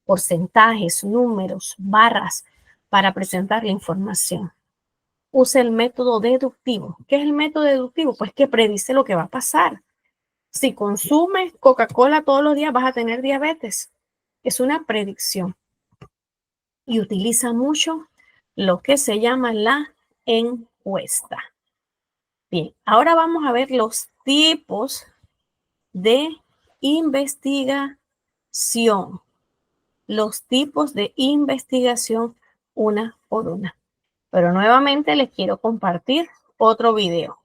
porcentajes, números, barras para presentar la información. Usa el método deductivo. ¿Qué es el método deductivo? Pues que predice lo que va a pasar. Si consumes Coca-Cola todos los días vas a tener diabetes. Es una predicción. Y utiliza mucho lo que se llama la encuesta. Bien, ahora vamos a ver los tipos de investigación. Los tipos de investigación una por una. Pero nuevamente les quiero compartir otro video.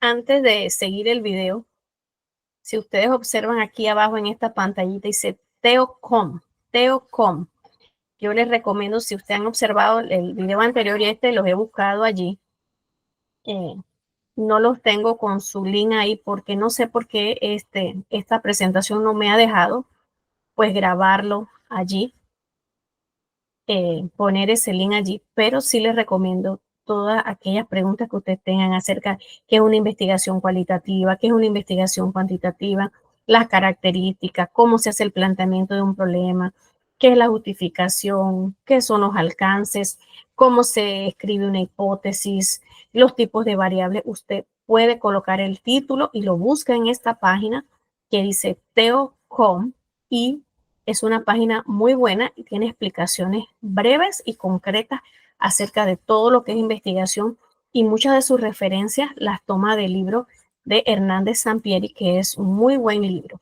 Antes de seguir el video, si ustedes observan aquí abajo en esta pantallita dice Teocom, Teocom. Yo les recomiendo, si ustedes han observado el video anterior y este, los he buscado allí. No los tengo con su link ahí porque no sé por qué esta presentación no me ha dejado pues grabarlo allí, poner ese link allí, pero sí les recomiendo todas aquellas preguntas que ustedes tengan acerca de qué es una investigación cualitativa, qué es una investigación cuantitativa, las características, cómo se hace el planteamiento de un problema, qué es la justificación, qué son los alcances, cómo se escribe una hipótesis, los tipos de variables. Usted puede colocar el título y lo busca en esta página que dice Teocom y es una página muy buena y tiene explicaciones breves y concretas acerca de todo lo que es investigación y muchas de sus referencias las toma del libro de Hernández Sampieri, que es un muy buen libro.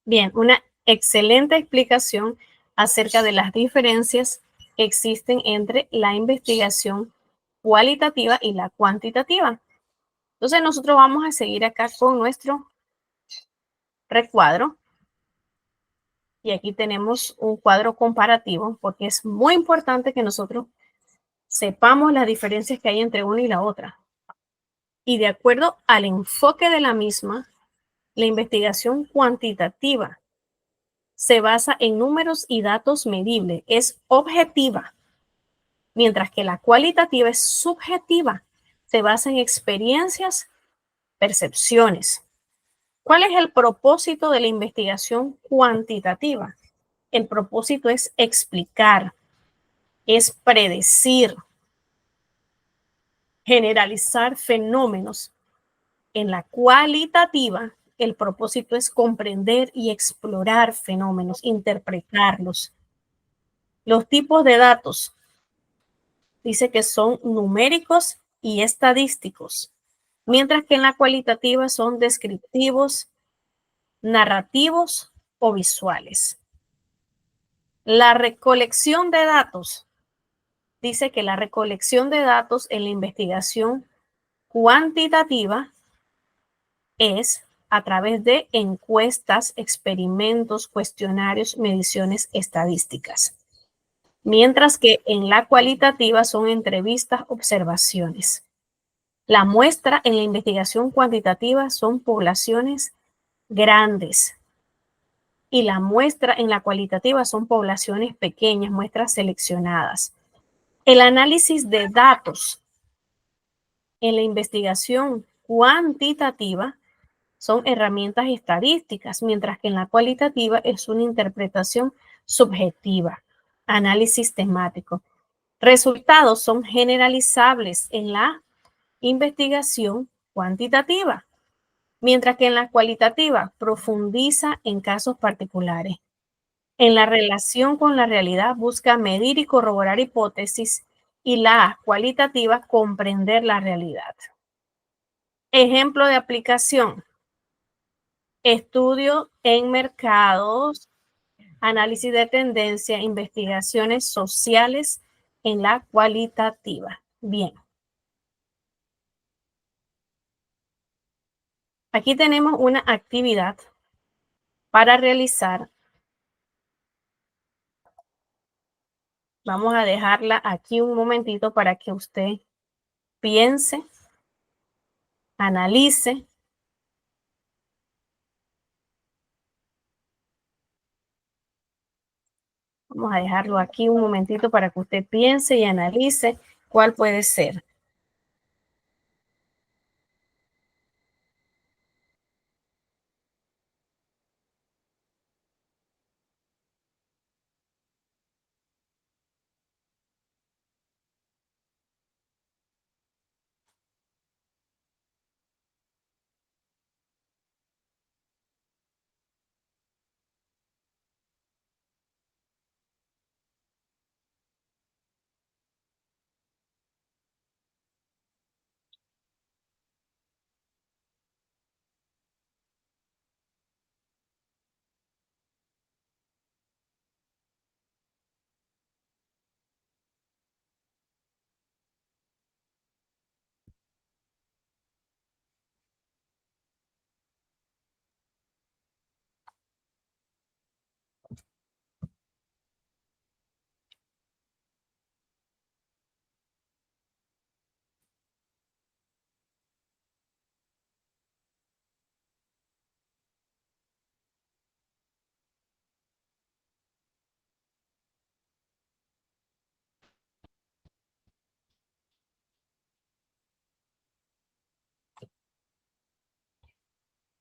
Bien, una excelente explicación acerca de las diferencias que existen entre la investigación cualitativa y la cuantitativa. Entonces nosotros vamos a seguir acá con nuestro recuadro y aquí tenemos un cuadro comparativo porque es muy importante que nosotros sepamos las diferencias que hay entre una y la otra. Y de acuerdo al enfoque de la misma, la investigación cuantitativa se basa en números y datos medibles, es objetiva, mientras que la cualitativa es subjetiva, se basa en experiencias, percepciones. ¿Cuál es el propósito de la investigación cuantitativa? El propósito es explicar, es predecir, generalizar fenómenos. En la cualitativa, el propósito es comprender y explorar fenómenos, interpretarlos. Los tipos de datos, dice que son numéricos y estadísticos, mientras que en la cualitativa son descriptivos, narrativos o visuales. La recolección de datos, dice que la recolección de datos en la investigación cuantitativa es a través de encuestas, experimentos, cuestionarios, mediciones estadísticas. Mientras que en la cualitativa son entrevistas, observaciones. La muestra en la investigación cuantitativa son poblaciones grandes y la muestra en la cualitativa son poblaciones pequeñas, muestras seleccionadas. El análisis de datos en la investigación cuantitativa son herramientas estadísticas, mientras que en la cualitativa es una interpretación subjetiva, análisis temático. Resultados son generalizables en la investigación cuantitativa, mientras que en la cualitativa profundiza en casos particulares. En la relación con la realidad busca medir y corroborar hipótesis y la cualitativa comprender la realidad. Ejemplo de aplicación: estudio en mercados, análisis de tendencia, investigaciones sociales en la cualitativa. Bien. Aquí tenemos una actividad para realizar. Vamos a dejarla aquí un momentito para que usted piense, analice. Vamos a dejarlo aquí un momentito para que usted piense y analice cuál puede ser.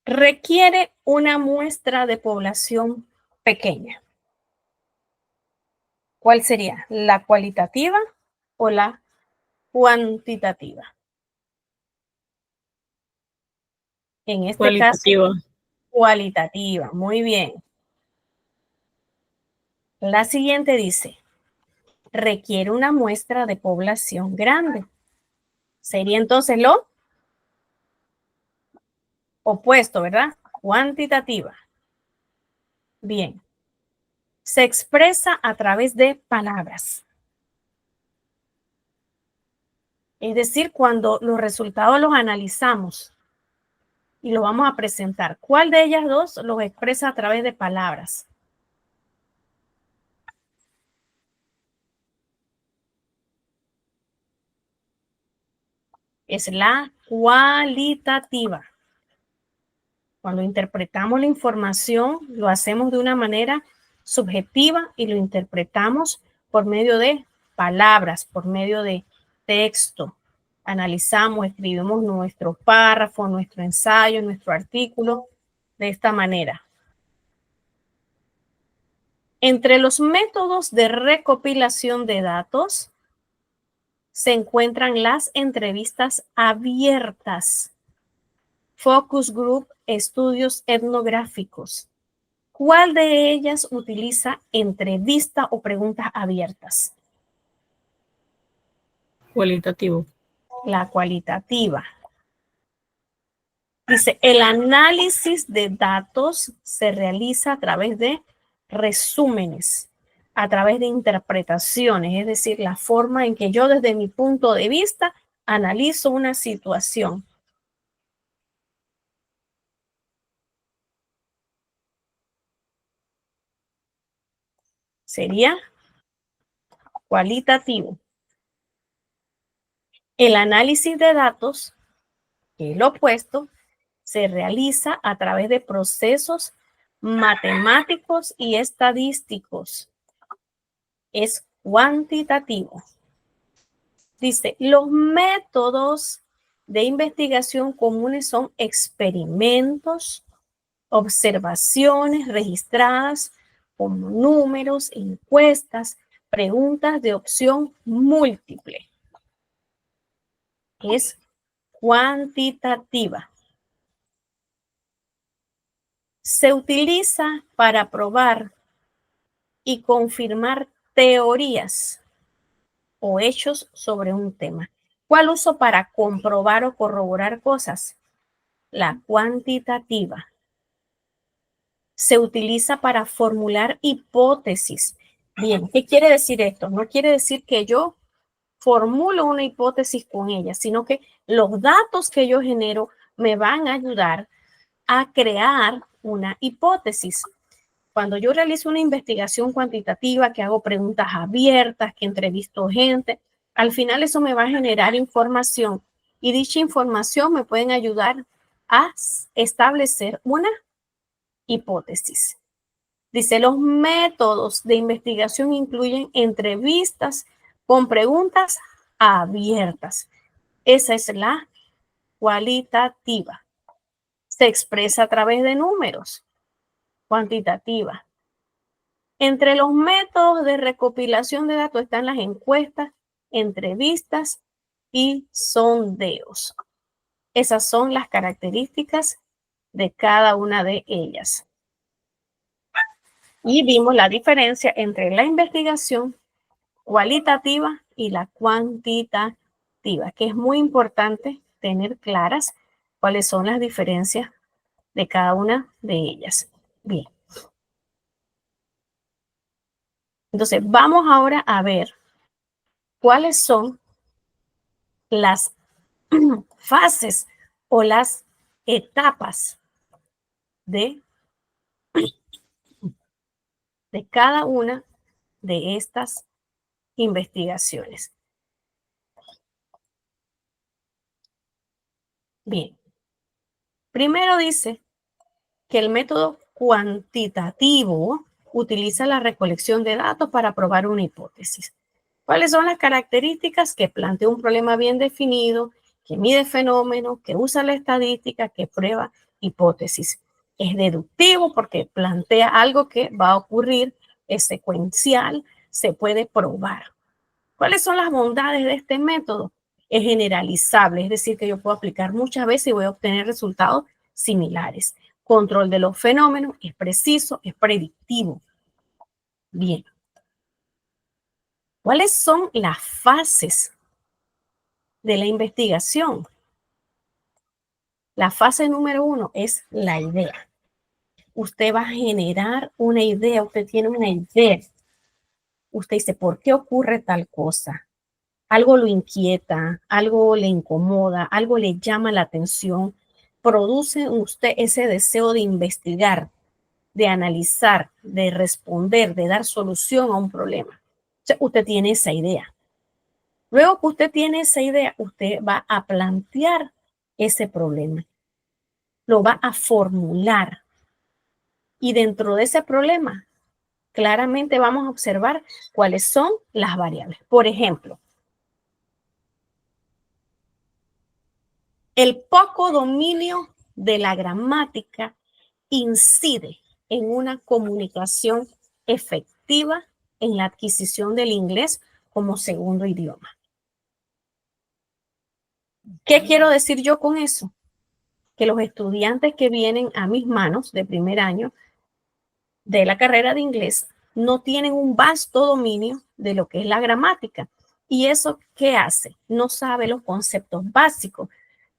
Requiere una muestra de población pequeña. ¿Cuál sería? ¿La cualitativa o la cuantitativa? En este caso, cualitativa. Muy bien. La siguiente dice, requiere una muestra de población grande. Sería entonces lo opuesto, ¿verdad? Cuantitativa. Bien. Se expresa a través de palabras. Es decir, cuando los resultados los analizamos y los vamos a presentar, ¿cuál de ellas dos los expresa a través de palabras? Es la cualitativa. Cuando interpretamos la información, lo hacemos de una manera subjetiva y lo interpretamos por medio de palabras, por medio de texto. Analizamos, escribimos nuestro párrafo, nuestro ensayo, nuestro artículo de esta manera. Entre los métodos de recopilación de datos se encuentran las entrevistas abiertas, focus group, estudios etnográficos. ¿Cuál de ellas utiliza entrevista o preguntas abiertas? Cualitativo. La cualitativa. Dice, el análisis de datos se realiza a través de resúmenes, a través de interpretaciones, es decir, la forma en que yo desde mi punto de vista analizo una situación. Sería cualitativo. El análisis de datos, que es lo opuesto, se realiza a través de procesos matemáticos y estadísticos. Es cuantitativo. Dice, los métodos de investigación comunes son experimentos, observaciones registradas como números, encuestas, preguntas de opción múltiple. Es cuantitativa. Se utiliza para probar y confirmar teorías o hechos sobre un tema. ¿Cuál uso para comprobar o corroborar cosas? La cuantitativa. Se utiliza para formular hipótesis. Bien, ¿qué quiere decir esto? No quiere decir que yo formulo una hipótesis con ella, sino que los datos que yo genero me van a ayudar a crear una hipótesis. Cuando yo realizo una investigación cuantitativa, que hago preguntas abiertas, que entrevisto gente, al final eso me va a generar información y dicha información me pueden ayudar a establecer una hipótesis. Dice, los métodos de investigación incluyen entrevistas con preguntas abiertas. Esa es la cualitativa. Se expresa a través de números. Cuantitativa. Entre los métodos de recopilación de datos están las encuestas, entrevistas y sondeos. Esas son las características de cada una de ellas. Y vimos la diferencia entre la investigación cualitativa y la cuantitativa, que es muy importante tener claras cuáles son las diferencias de cada una de ellas. Bien. Entonces, vamos ahora a ver cuáles son las fases o las etapas de cada una de estas investigaciones. Bien, primero dice que el método cuantitativo utiliza la recolección de datos para probar una hipótesis. ¿Cuáles son las características? Que plantea un problema bien definido, que mide fenómenos, que usa la estadística, que prueba hipótesis. Es deductivo porque plantea algo que va a ocurrir, es secuencial, se puede probar. ¿Cuáles son las bondades de este método? Es generalizable, es decir, que yo puedo aplicar muchas veces y voy a obtener resultados similares. Control de los fenómenos, es preciso, es predictivo. Bien. ¿Cuáles son las fases de la investigación? La fase número 1 es la idea. Usted va a generar una idea, usted tiene una idea. Usted dice, ¿por qué ocurre tal cosa? Algo lo inquieta, algo le incomoda, algo le llama la atención. Produce usted ese deseo de investigar, de analizar, de responder, de dar solución a un problema. O sea, usted tiene esa idea. Luego que usted tiene esa idea, usted va a plantear ese problema. Lo va a formular. Y dentro de ese problema, claramente vamos a observar cuáles son las variables. Por ejemplo, el poco dominio de la gramática incide en una comunicación efectiva en la adquisición del inglés como segundo idioma. ¿Qué quiero decir yo con eso? Que los estudiantes que vienen a mis manos de primer año de la carrera de inglés no tienen un vasto dominio de lo que es la gramática. ¿Y eso qué hace? No sabe los conceptos básicos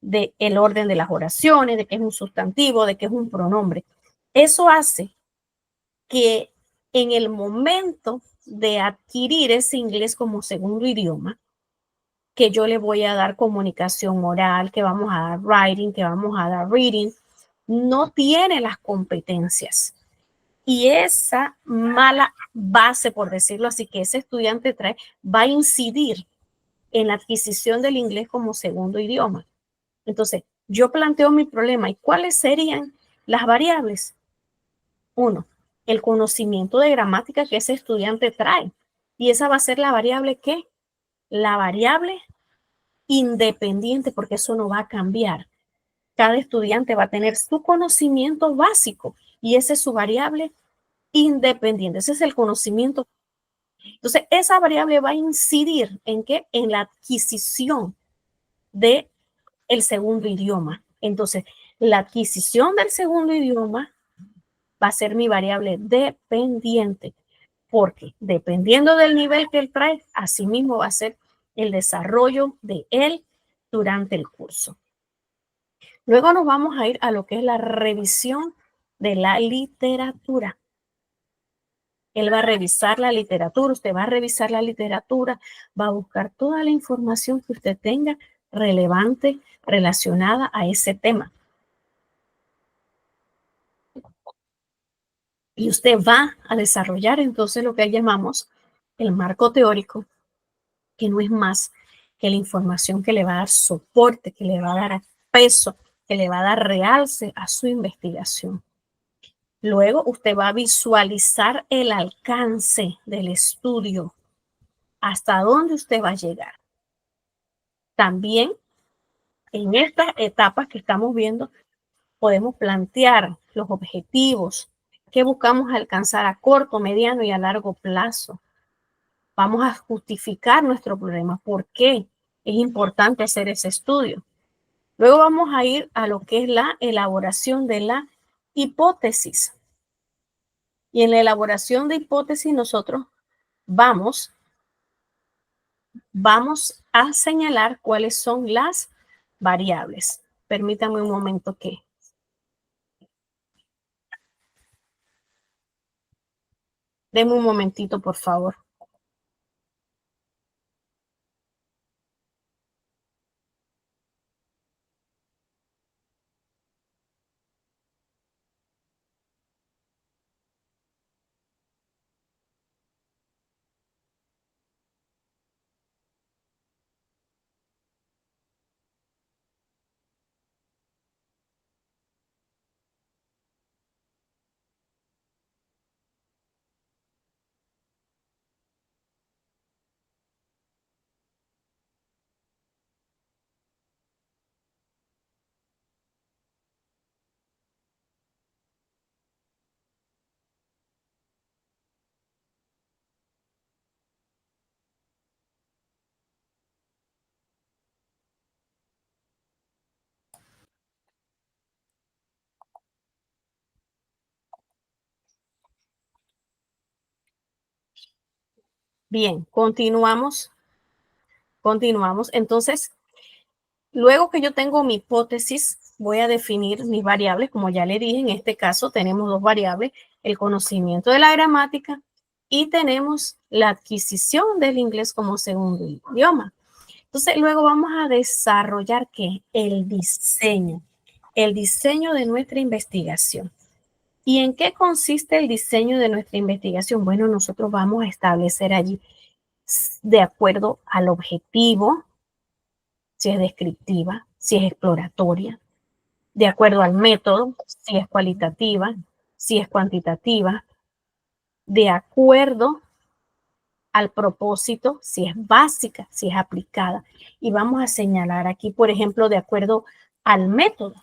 del orden de las oraciones, de qué es un sustantivo, de qué es un pronombre. Eso hace que en el momento de adquirir ese inglés como segundo idioma, que yo le voy a dar comunicación oral, que vamos a dar writing, que vamos a dar reading, no tiene las competencias. Y esa mala base, por decirlo así, que ese estudiante trae, va a incidir en la adquisición del inglés como segundo idioma. Entonces, yo planteo mi problema. ¿Y cuáles serían las variables? 1, el conocimiento de gramática que ese estudiante trae. Y esa va a ser la variable ¿qué? La variable independiente, porque eso no va a cambiar. Cada estudiante va a tener su conocimiento básico y esa es su variable independiente. Ese es el conocimiento. Entonces, esa variable va a incidir en qué? En la adquisición de el segundo idioma. Entonces, la adquisición del segundo idioma va a ser mi variable dependiente, porque dependiendo del nivel que él trae, así mismo va a ser el desarrollo de él durante el curso. Luego nos vamos a ir a lo que es la revisión de la literatura. Él va a revisar la literatura, usted va a revisar la literatura, va a buscar toda la información que usted tenga relevante relacionada a ese tema. Y usted va a desarrollar entonces lo que llamamos el marco teórico, que no es más que la información que le va a dar soporte, que le va a dar peso, que le va a dar realce a su investigación. Luego usted va a visualizar el alcance del estudio, hasta dónde usted va a llegar. También en estas etapas que estamos viendo, podemos plantear los objetivos que buscamos alcanzar a corto, mediano y a largo plazo. Vamos a justificar nuestro problema, por qué es importante hacer ese estudio. Luego vamos a ir a lo que es la elaboración de la hipótesis. Y en la elaboración de hipótesis nosotros vamos a señalar cuáles son las variables. Permítanme un momento que... Deme un momentito, por favor. Bien, continuamos. Entonces, luego que yo tengo mi hipótesis, voy a definir mis variables. Como ya le dije, en este caso tenemos dos variables, el conocimiento de la gramática y tenemos la adquisición del inglés como segundo idioma. Entonces, luego vamos a desarrollar ¿qué? El diseño de nuestra investigación. ¿Y en qué consiste el diseño de nuestra investigación? Bueno, nosotros vamos a establecer allí, de acuerdo al objetivo, si es descriptiva, si es exploratoria, de acuerdo al método, si es cualitativa, si es cuantitativa, de acuerdo al propósito, si es básica, si es aplicada. Y vamos a señalar aquí, por ejemplo, de acuerdo al método.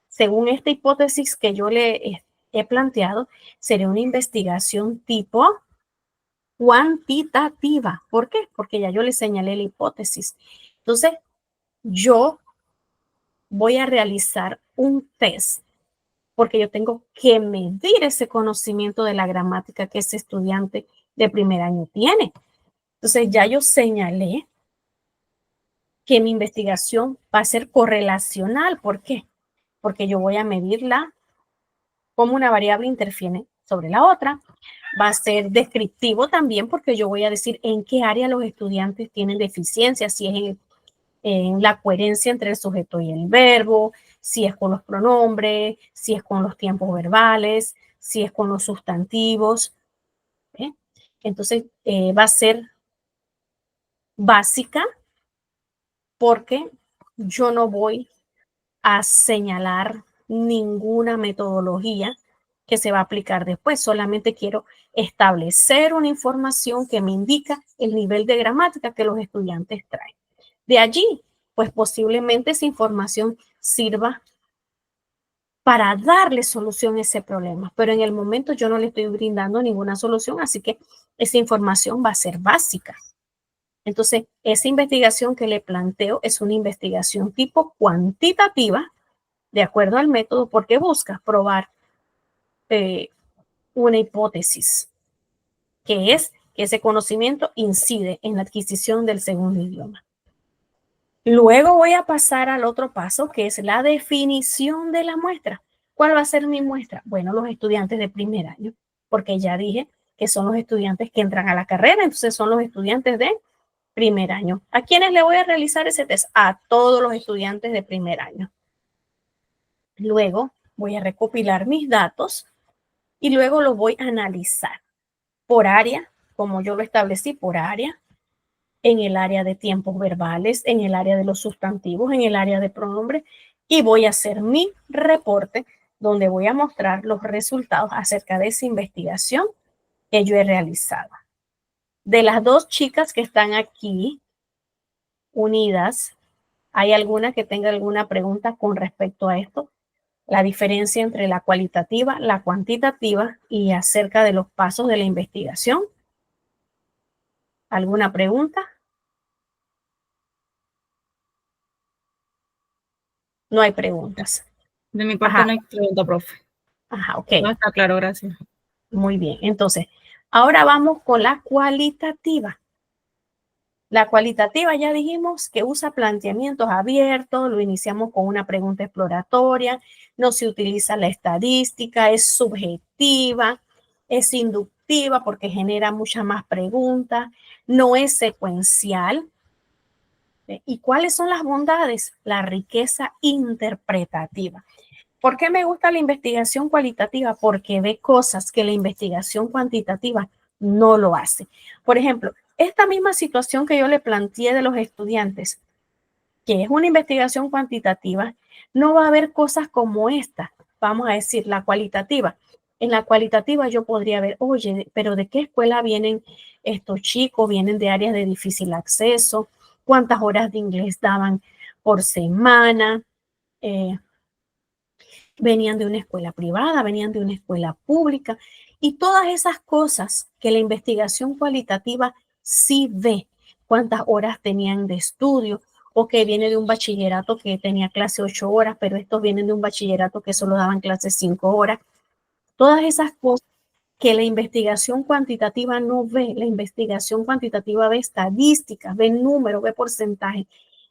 Según esta hipótesis que yo le he planteado, sería una investigación tipo cuantitativa. ¿Por qué? Porque ya yo le señalé la hipótesis. Entonces, yo voy a realizar un test porque yo tengo que medir ese conocimiento de la gramática que ese estudiante de primer año tiene. Entonces, ya yo señalé que mi investigación va a ser correlacional. ¿Por qué? Porque yo voy a medirla como una variable interfiere sobre la otra. Va a ser descriptivo también porque yo voy a decir en qué área los estudiantes tienen deficiencia, si es en la coherencia entre el sujeto y el verbo, si es con los pronombres, si es con los tiempos verbales, si es con los sustantivos. ¿Eh? Entonces, va a ser básica porque yo no voy a señalar ninguna metodología que se va a aplicar después. Solamente quiero establecer una información que me indica el nivel de gramática que los estudiantes traen. De allí pues posiblemente esa información sirva para darle solución a ese problema, pero en el momento yo no le estoy brindando ninguna solución, así que esa información va a ser básica. Entonces, esa investigación que le planteo es una investigación tipo cuantitativa, de acuerdo al método, porque busca probar una hipótesis, que es que ese conocimiento incide en la adquisición del segundo idioma. Luego voy a pasar al otro paso, que es la definición de la muestra. ¿Cuál va a ser mi muestra? Bueno, los estudiantes de primer año, porque ya dije que son los estudiantes que entran a la carrera, entonces son los estudiantes de primer año. ¿A quiénes le voy a realizar ese test? A todos los estudiantes de primer año. Luego voy a recopilar mis datos y luego los voy a analizar por área, como yo lo establecí, por área, en el área de tiempos verbales, en el área de los sustantivos, en el área de pronombres, y voy a hacer mi reporte donde voy a mostrar los resultados acerca de esa investigación que yo he realizado. De las dos chicas que están aquí unidas, ¿hay alguna que tenga alguna pregunta con respecto a esto? La diferencia entre la cualitativa, la cuantitativa y acerca de los pasos de la investigación. ¿Alguna pregunta? No hay preguntas. De mi parte no hay pregunta, profe. Ajá, ok. No está claro, gracias. Muy bien. Entonces, ahora vamos con la cualitativa. La cualitativa ya dijimos que usa planteamientos abiertos, lo iniciamos con una pregunta exploratoria, no se utiliza la estadística, es subjetiva, es inductiva porque genera muchas más preguntas, no es secuencial. ¿Y cuáles son las bondades? La riqueza interpretativa. ¿Por qué me gusta la investigación cualitativa? Porque ve cosas que la investigación cuantitativa no lo hace. Por ejemplo, esta misma situación que yo le planteé de los estudiantes, que es una investigación cuantitativa, no va a haber cosas como esta, vamos a decir, la cualitativa. En la cualitativa yo podría ver, oye, pero ¿de qué escuela vienen estos chicos? ¿Vienen de áreas de difícil acceso? ¿Cuántas horas de inglés daban por semana? Venían de una escuela privada, venían de una escuela pública y todas esas cosas que la investigación cualitativa sí ve, cuántas horas tenían de estudio o que viene de un bachillerato que tenía clase 8 horas, pero estos vienen de un bachillerato que solo daban clase 5 horas. Todas esas cosas que la investigación cuantitativa no ve. La investigación cuantitativa ve estadísticas, ve números, ve porcentajes,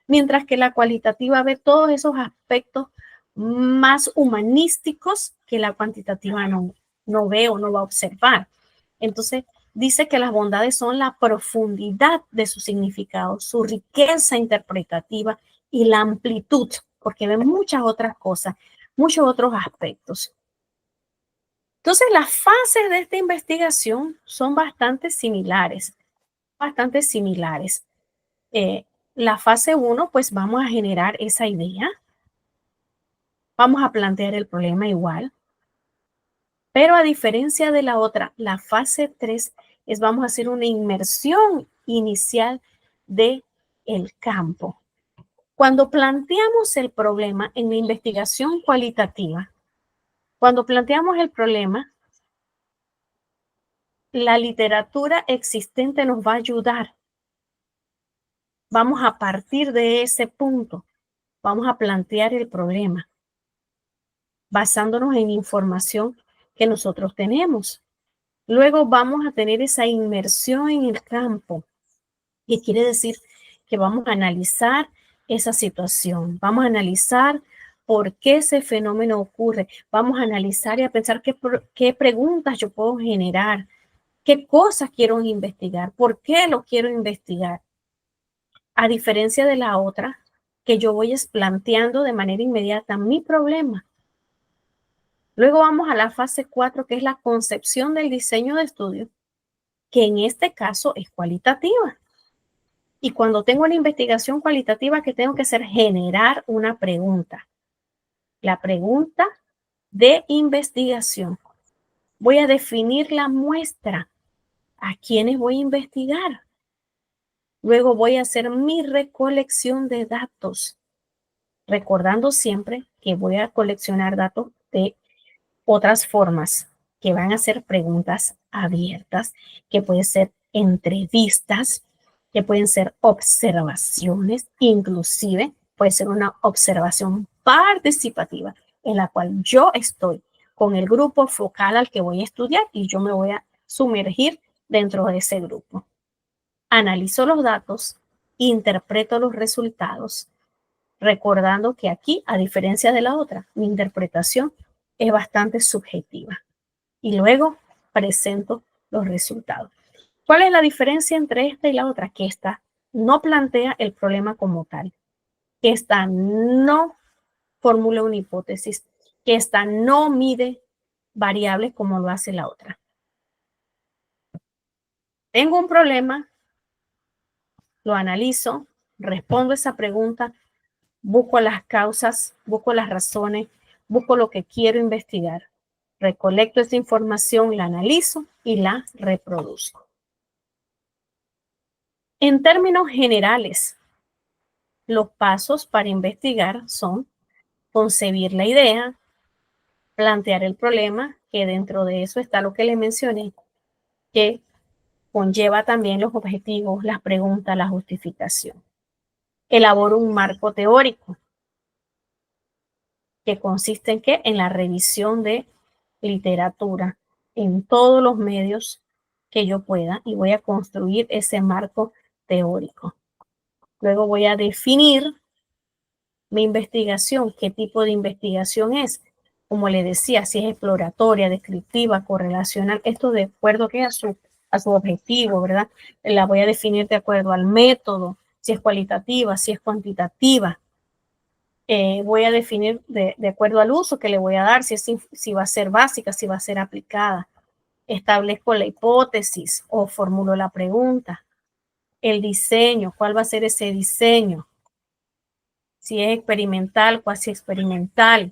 mientras que la cualitativa ve todos esos aspectos más humanísticos que la cuantitativa no ve o no va a observar. Entonces, dice que las bondades son la profundidad de su significado, su riqueza interpretativa y la amplitud, porque ve muchas otras cosas, muchos otros aspectos. Entonces, las fases de esta investigación son bastante similares, bastante similares. La fase 1, pues vamos a generar esa idea, vamos a plantear el problema igual, pero a diferencia de la otra, la fase 3 es vamos a hacer una inmersión inicial de el campo. Cuando planteamos el problema en la investigación cualitativa, cuando planteamos el problema, la literatura existente nos va a ayudar. Vamos a partir de ese punto, vamos a plantear el problema basándonos en información que nosotros tenemos. Luego vamos a tener esa inmersión en el campo, y quiere decir que vamos a analizar esa situación, vamos a analizar por qué ese fenómeno ocurre, vamos a analizar y a pensar qué preguntas yo puedo generar, qué cosas quiero investigar, por qué lo quiero investigar. A diferencia de la otra, que yo voy planteando de manera inmediata mi problema. Luego vamos a la fase 4, que es la concepción del diseño de estudio, que en este caso es cualitativa. Y cuando tengo una investigación cualitativa, ¿qué tengo que hacer? Generar una pregunta. La pregunta de investigación. Voy a definir la muestra. ¿A quiénes voy a investigar? Luego voy a hacer mi recolección de datos, recordando siempre que voy a coleccionar datos de otras formas, que van a ser preguntas abiertas, que pueden ser entrevistas, que pueden ser observaciones, inclusive puede ser una observación participativa en la cual yo estoy con el grupo focal al que voy a estudiar y yo me voy a sumergir dentro de ese grupo. Analizo los datos, interpreto los resultados, recordando que aquí, a diferencia de la otra, mi interpretación es bastante subjetiva. Y luego presento los resultados. ¿Cuál es la diferencia entre esta y la otra? Que esta no plantea el problema como tal, que esta no formula una hipótesis, que esta no mide variables como lo hace la otra. Tengo un problema, lo analizo, respondo esa pregunta, busco las causas, busco las razones, busco lo que quiero investigar, recolecto esa información, la analizo y la reproduzco. En términos generales, los pasos para investigar son concebir la idea, plantear el problema, que dentro de eso está lo que les mencioné, que conlleva también los objetivos, las preguntas, la justificación. Elaboro un marco teórico, que consiste en ¿qué? En la revisión de literatura en todos los medios que yo pueda y voy a construir ese marco teórico. Luego voy a definir mi investigación, qué tipo de investigación es. Como le decía, si es exploratoria, descriptiva, correlacional, esto de acuerdo a su objetivo, ¿verdad? La voy a definir de acuerdo al método, si es cualitativa, si es cuantitativa. Voy a definir de acuerdo al uso que le voy a dar, si va a ser básica, si va a ser aplicada. Establezco la hipótesis o formulo la pregunta. El diseño, ¿cuál va a ser ese diseño? Si es experimental, cuasi experimental.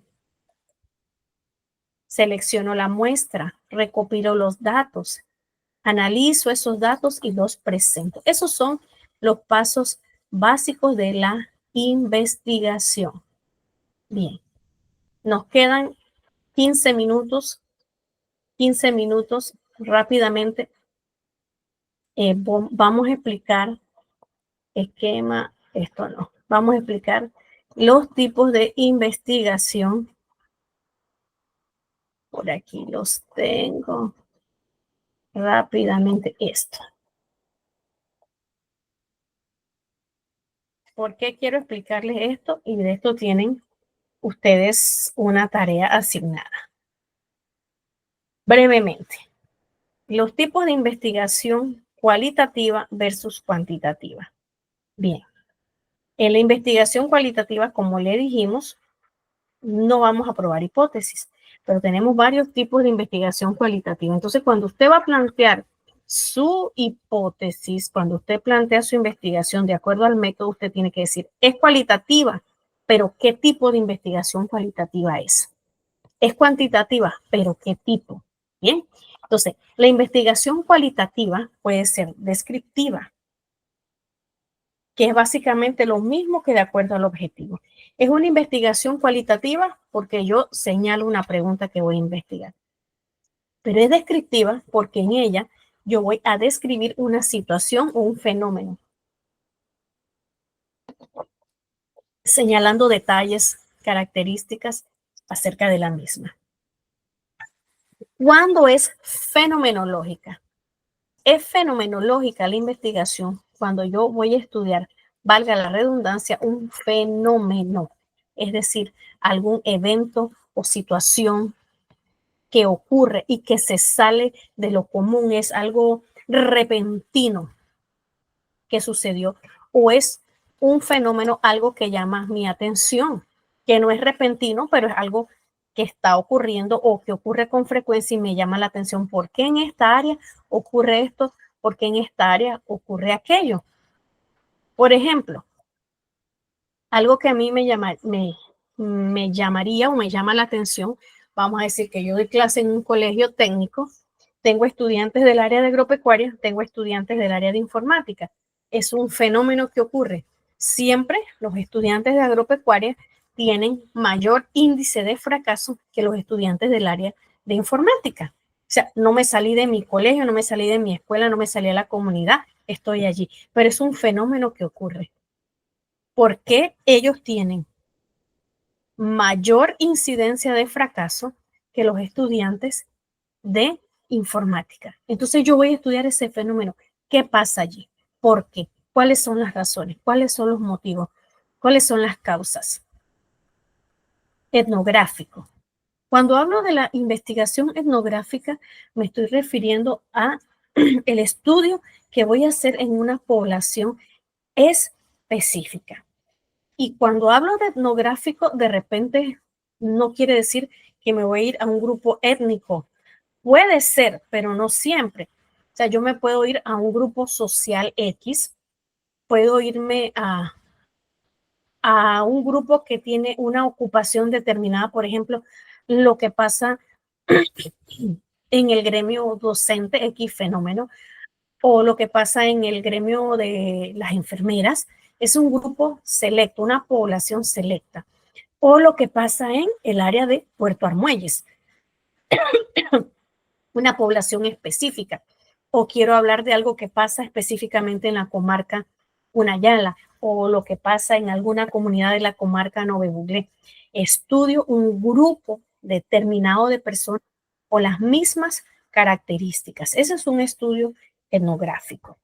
Selecciono la muestra, recopilo los datos, analizo esos datos y los presento. Esos son los pasos básicos de la investigación. Bien, nos quedan 15 minutos rápidamente. Vamos a explicar esquema, esto no. Vamos a explicar los tipos de investigación. Por aquí los tengo. Rápidamente esto. ¿Por qué quiero explicarles esto? Y de esto tienen ustedes una tarea asignada. Brevemente, los tipos de investigación cualitativa versus cuantitativa. Bien, en la investigación cualitativa, como le dijimos, no vamos a probar hipótesis, pero tenemos varios tipos de investigación cualitativa. Entonces, cuando usted va a plantear su hipótesis, cuando usted plantea su investigación de acuerdo al método, usted tiene que decir, es cualitativa, pero ¿qué tipo de investigación cualitativa es? Es cuantitativa, pero ¿qué tipo? Bien, entonces, la investigación cualitativa puede ser descriptiva, que es básicamente lo mismo que de acuerdo al objetivo. Es una investigación cualitativa porque yo señalo una pregunta que voy a investigar. Pero es descriptiva porque en ella yo voy a describir una situación o un fenómeno, señalando detalles, características acerca de la misma. ¿Cuándo es fenomenológica? Es fenomenológica la investigación cuando yo voy a estudiar, valga la redundancia, un fenómeno, es decir, algún evento o situación que ocurre y que se sale de lo común, es algo repentino que sucedió o es un fenómeno, algo que llama mi atención, que no es repentino, pero es algo que está ocurriendo o que ocurre con frecuencia y me llama la atención. ¿Por qué en esta área ocurre esto? ¿Por qué en esta área ocurre aquello? Por ejemplo, algo que a mí me llamaría o me llama la atención, vamos a decir que yo doy clase en un colegio técnico, tengo estudiantes del área de agropecuaria, tengo estudiantes del área de informática. Es un fenómeno que ocurre. Siempre los estudiantes de agropecuaria tienen mayor índice de fracaso que los estudiantes del área de informática. O sea, no me salí de mi colegio, no me salí de mi escuela, no me salí de la comunidad, estoy allí. Pero es un fenómeno que ocurre. ¿Por qué ellos tienen mayor incidencia de fracaso que los estudiantes de informática? Entonces yo voy a estudiar ese fenómeno. ¿Qué pasa allí? ¿Por qué? ¿Cuáles son las razones? ¿Cuáles son los motivos? ¿Cuáles son las causas? Etnográfico. Cuando hablo de la investigación etnográfica, me estoy refiriendo a el estudio que voy a hacer en una población específica. Y cuando hablo de etnográfico, de repente no quiere decir que me voy a ir a un grupo étnico. Puede ser, pero no siempre. O sea, yo me puedo ir a un grupo social X, puedo irme a un grupo que tiene una ocupación determinada, por ejemplo, lo que pasa en el gremio docente X fenómeno, o lo que pasa en el gremio de las enfermeras, es un grupo selecto, una población selecta, o lo que pasa en el área de Puerto Armuelles, una población específica, o quiero hablar de algo que pasa específicamente en la comarca Unayala, o lo que pasa en alguna comunidad de la comarca Nove Buglé. Estudio un grupo determinado de personas con las mismas características. Ese es un estudio etnográfico.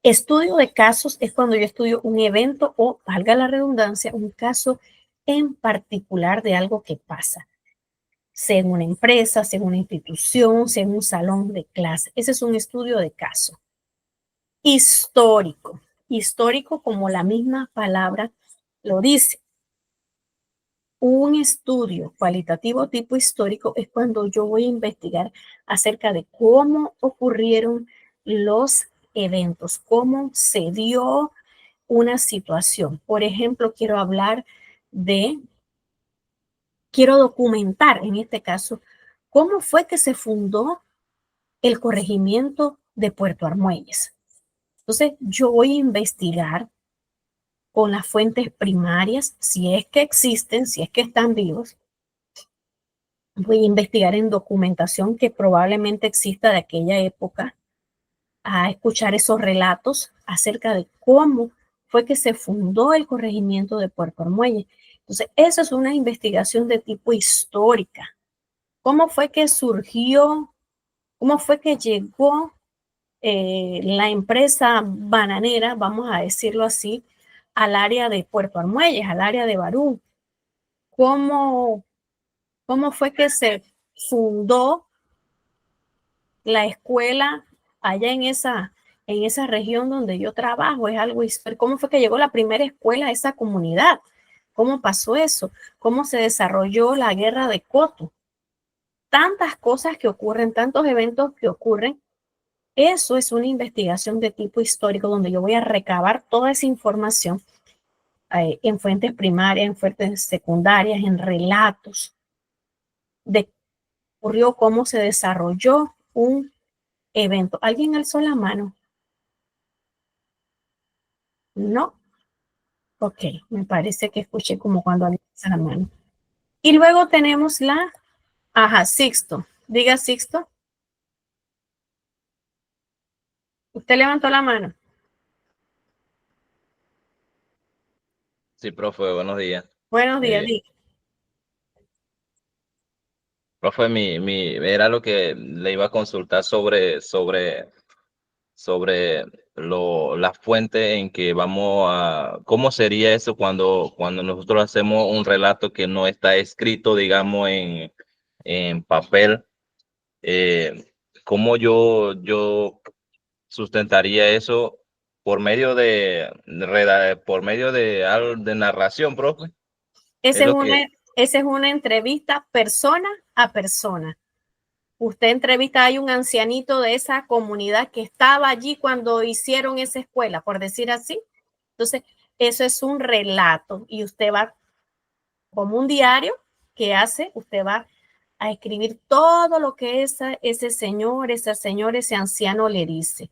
Estudio de casos es cuando yo estudio un evento o, valga la redundancia, un caso en particular de algo que pasa, sea en una empresa, sea en una institución, sea en un salón de clase. Ese es un estudio de caso. Histórico. Histórico, como la misma palabra lo dice. Un estudio cualitativo tipo histórico es cuando yo voy a investigar acerca de cómo ocurrieron los eventos, cómo se dio una situación. Por ejemplo, quiero documentar en este caso cómo fue que se fundó el corregimiento de Puerto Armuelles. Entonces, yo voy a investigar con las fuentes primarias, si es que existen, si es que están vivos. Voy a investigar en documentación que probablemente exista de aquella época, a escuchar esos relatos acerca de cómo fue que se fundó el corregimiento de Puerto Armuelles. Entonces, esa es una investigación de tipo histórica. ¿Cómo fue que surgió? ¿Cómo fue que llegó la empresa bananera, vamos a decirlo así, al área de Puerto Armuelles, al área de Barú? ¿Cómo, cómo fue que se fundó la escuela allá en esa región donde yo trabajo? Es algo histórico. ¿Cómo fue que llegó la primera escuela a esa comunidad? ¿Cómo pasó eso? ¿Cómo se desarrolló la guerra de Coto? Tantas cosas que ocurren, tantos eventos que ocurren. Eso es una investigación de tipo histórico donde yo voy a recabar toda esa información en fuentes primarias, en fuentes secundarias, en relatos de qué ocurrió, cómo se desarrolló un evento. ¿Alguien alzó la mano? No. Ok, me parece que escuché como cuando alguien alza la mano. Y luego tenemos Sixto. Diga, Sixto. Usted levantó la mano. Sí, profe, buenos días. Buenos días, Eh, diga. Profe, era lo que le iba a consultar sobre la fuente en que ¿cómo sería eso cuando nosotros hacemos un relato que no está escrito, digamos, en papel? Eh, ¿Cómo yo sustentaría eso por medio de narración, profe? Es Esa lo que, esa es una entrevista persona a persona. Usted entrevista, hay un ancianito de esa comunidad que estaba allí cuando hicieron esa escuela, por decir así. Entonces, eso es un relato y usted va como un diario que hace, usted va a escribir todo lo que ese señor, ese anciano le dice.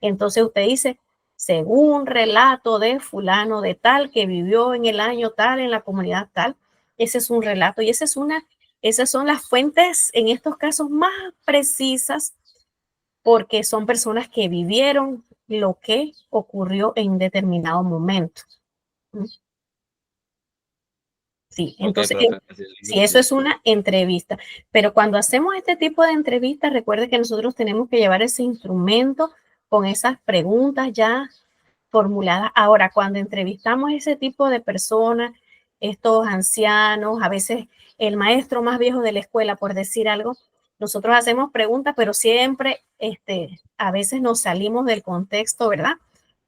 Entonces usted dice, según relato de fulano de tal que vivió en el año tal, en la comunidad tal, ese es un relato y esas son las fuentes en estos casos más precisas porque son personas que vivieron lo que ocurrió en determinado momento. Sí, entonces, si eso es una entrevista, pero cuando hacemos este tipo de entrevistas, recuerde que nosotros tenemos que llevar ese instrumento con esas preguntas ya formuladas. Ahora, cuando entrevistamos a ese tipo de personas, estos ancianos, a veces el maestro más viejo de la escuela, por decir algo, nosotros hacemos preguntas, pero siempre, a veces nos salimos del contexto, ¿verdad?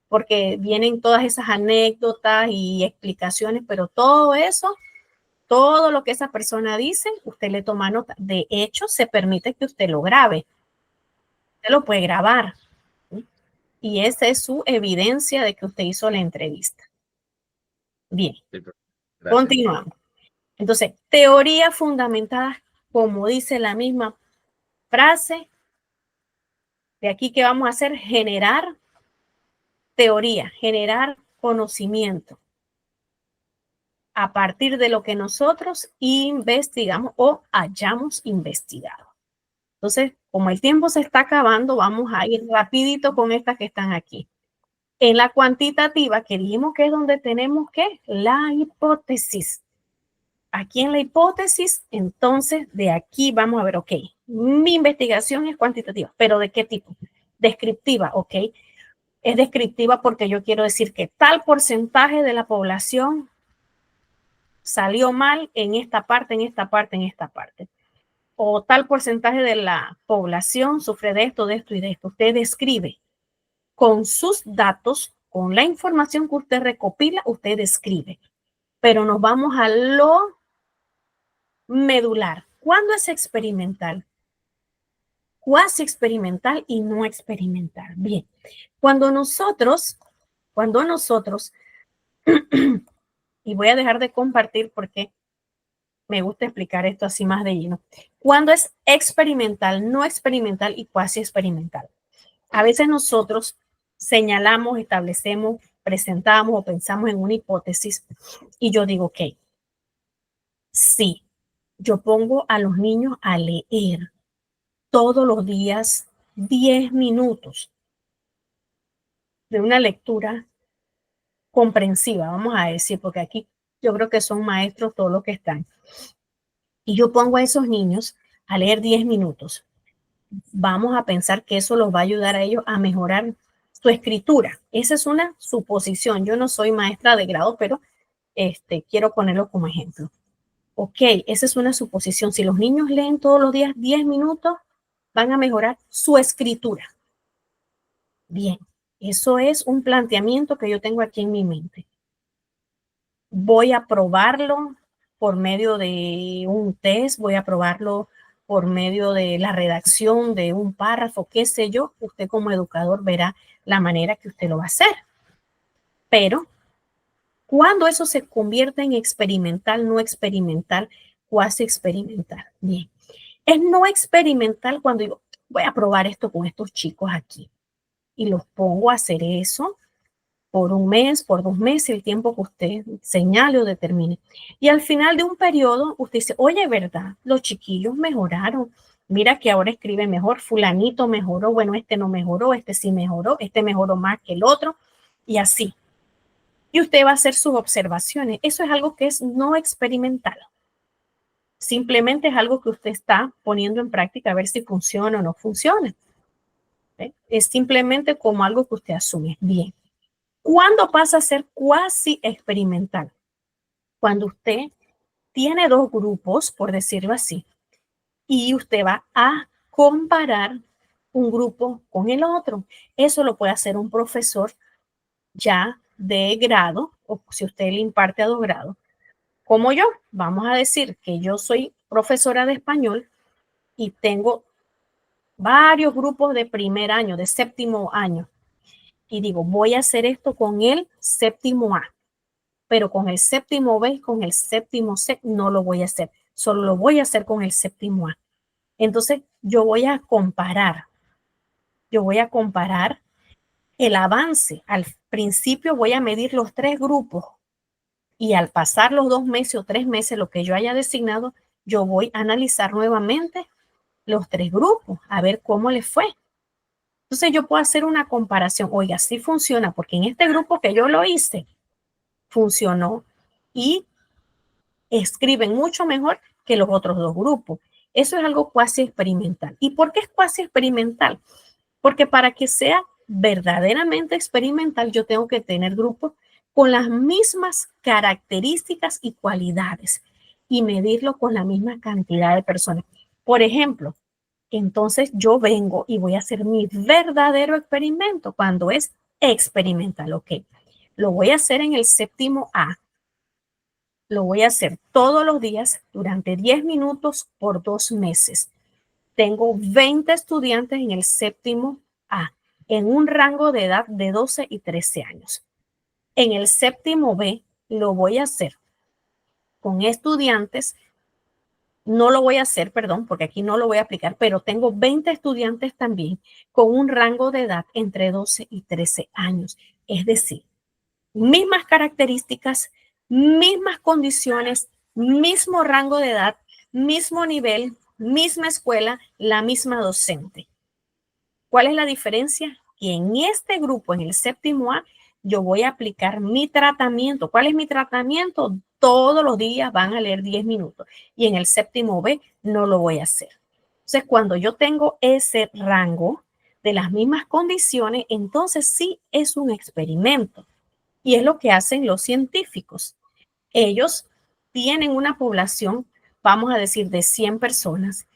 Porque vienen todas esas anécdotas y explicaciones, pero todo eso, todo lo que esa persona dice, usted le toma nota. De hecho, se permite que usted lo grabe. Usted lo puede grabar. ¿Sí? Y esa es su evidencia de que usted hizo la entrevista. Bien, continuamos. Entonces, teoría fundamentada, como dice la misma frase, de aquí que vamos a hacer, generar teoría, generar conocimiento a partir de lo que nosotros investigamos o hayamos investigado. Entonces, como el tiempo se está acabando, vamos a ir rapidito con estas que están aquí. En la cuantitativa, que dijimos que es donde tenemos que la hipótesis. Aquí en la hipótesis, entonces, de aquí vamos a ver, ok, mi investigación es cuantitativa, pero ¿de qué tipo? Descriptiva, ok. Es descriptiva porque yo quiero decir que tal porcentaje de la población salió mal en esta parte, en esta parte, en esta parte. O tal porcentaje de la población sufre de esto, de esto y de esto. Usted describe con sus datos, con la información que usted recopila, usted describe. Pero nos vamos a lo medular. ¿Cuándo es experimental? Cuasi experimental y no experimental. Bien, cuando nosotros, y voy a dejar de compartir porque me gusta explicar esto así más de lleno. Cuando es experimental, no experimental y cuasi experimental. A veces nosotros señalamos, establecemos, presentamos o pensamos en una hipótesis y yo digo, ok, sí, yo pongo a los niños a leer todos los días 10 minutos de una lectura comprensiva, vamos a decir, porque aquí yo creo que son maestros todos los que están. Y yo pongo a esos niños a leer 10 minutos. Vamos a pensar que eso los va a ayudar a ellos a mejorar su escritura. Esa es una suposición. Yo no soy maestra de grado, pero quiero ponerlo como ejemplo. Ok, esa es una suposición. Si los niños leen todos los días 10 minutos, van a mejorar su escritura. Bien, eso es un planteamiento que yo tengo aquí en mi mente. Voy a probarlo por medio de un test, voy a probarlo por medio de la redacción de un párrafo, qué sé yo. Usted como educador verá la manera que usted lo va a hacer. Pero cuando eso se convierte en experimental, no experimental, cuasi experimental. Bien, es no experimental cuando digo, voy a probar esto con estos chicos aquí y los pongo a hacer eso por un mes, por 2 meses, el tiempo que usted señale o determine. Y al final de un periodo, usted dice, oye, ¿verdad? Los chiquillos mejoraron. Mira que ahora escribe mejor, fulanito mejoró, bueno, este no mejoró, este sí mejoró, este mejoró más que el otro, y así. Y usted va a hacer sus observaciones. Eso es algo que es no experimental. Simplemente es algo que usted está poniendo en práctica a ver si funciona o no funciona. ¿Ve? Es simplemente como algo que usted asume. Bien. ¿Cuándo pasa a ser cuasi experimental? Cuando usted tiene 2 grupos, por decirlo así, y usted va a comparar un grupo con el otro. Eso lo puede hacer un profesor ya de grado, o si usted le imparte a 2 grados, como yo. Vamos a decir que yo soy profesora de español y tengo varios grupos de primer año, de séptimo año. Y digo, voy a hacer esto con el séptimo A, pero con el séptimo B, con el séptimo C, no lo voy a hacer. Solo lo voy a hacer con el séptimo A. Entonces, yo voy a comparar el avance. Al principio voy a medir los 3 grupos y al pasar los 2 meses o 3 meses, lo que yo haya designado, yo voy a analizar nuevamente los 3 grupos, a ver cómo les fue. Entonces yo puedo hacer una comparación. Oiga, sí funciona, porque en este grupo que yo lo hice, funcionó y escriben mucho mejor que los otros 2 grupos. Eso es algo cuasi experimental. ¿Y por qué es cuasi experimental? Porque para que sea verdaderamente experimental, yo tengo que tener grupos con las mismas características y cualidades y medirlo con la misma cantidad de personas. Por ejemplo, entonces yo vengo y voy a hacer mi verdadero experimento cuando es experimental, ¿ok? Lo voy a hacer en el séptimo A. Lo voy a hacer todos los días durante 10 minutos por 2 meses. Tengo 20 estudiantes en el séptimo A, en un rango de edad de 12 y 13 años. En el séptimo B lo voy a hacer con estudiantes, no lo voy a hacer, perdón, porque aquí no lo voy a aplicar, pero tengo 20 estudiantes también con un rango de edad entre 12 y 13 años. Es decir, mismas características, mismas condiciones, mismo rango de edad, mismo nivel, misma escuela, la misma docente. ¿Cuál es la diferencia? Que en este grupo, en el séptimo A, yo voy a aplicar mi tratamiento. ¿Cuál es mi tratamiento? Todos los días van a leer 10 minutos. Y en el séptimo B no lo voy a hacer. Entonces, cuando yo tengo ese rango de las mismas condiciones, entonces sí es un experimento. Y es lo que hacen los científicos. Ellos tienen una población, vamos a decir, de 100 personas.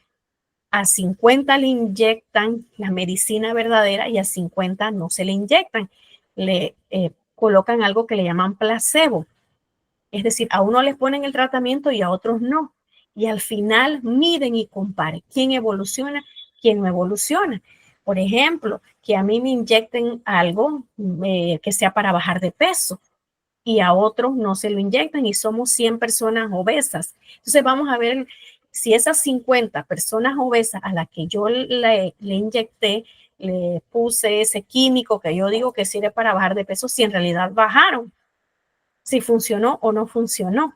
A 50 le inyectan la medicina verdadera y a 50 no se le inyectan. Le colocan algo que le llaman placebo. Es decir, a uno les ponen el tratamiento y a otros no. Y al final miden y comparen quién evoluciona, quién no evoluciona. Por ejemplo, que a mí me inyecten algo que sea para bajar de peso y a otros no se lo inyectan y somos 100 personas obesas. Entonces vamos a ver si esas 50 personas obesas a las que yo le inyecté, le puse ese químico que yo digo que sirve para bajar de peso, si en realidad bajaron, si funcionó o no funcionó. O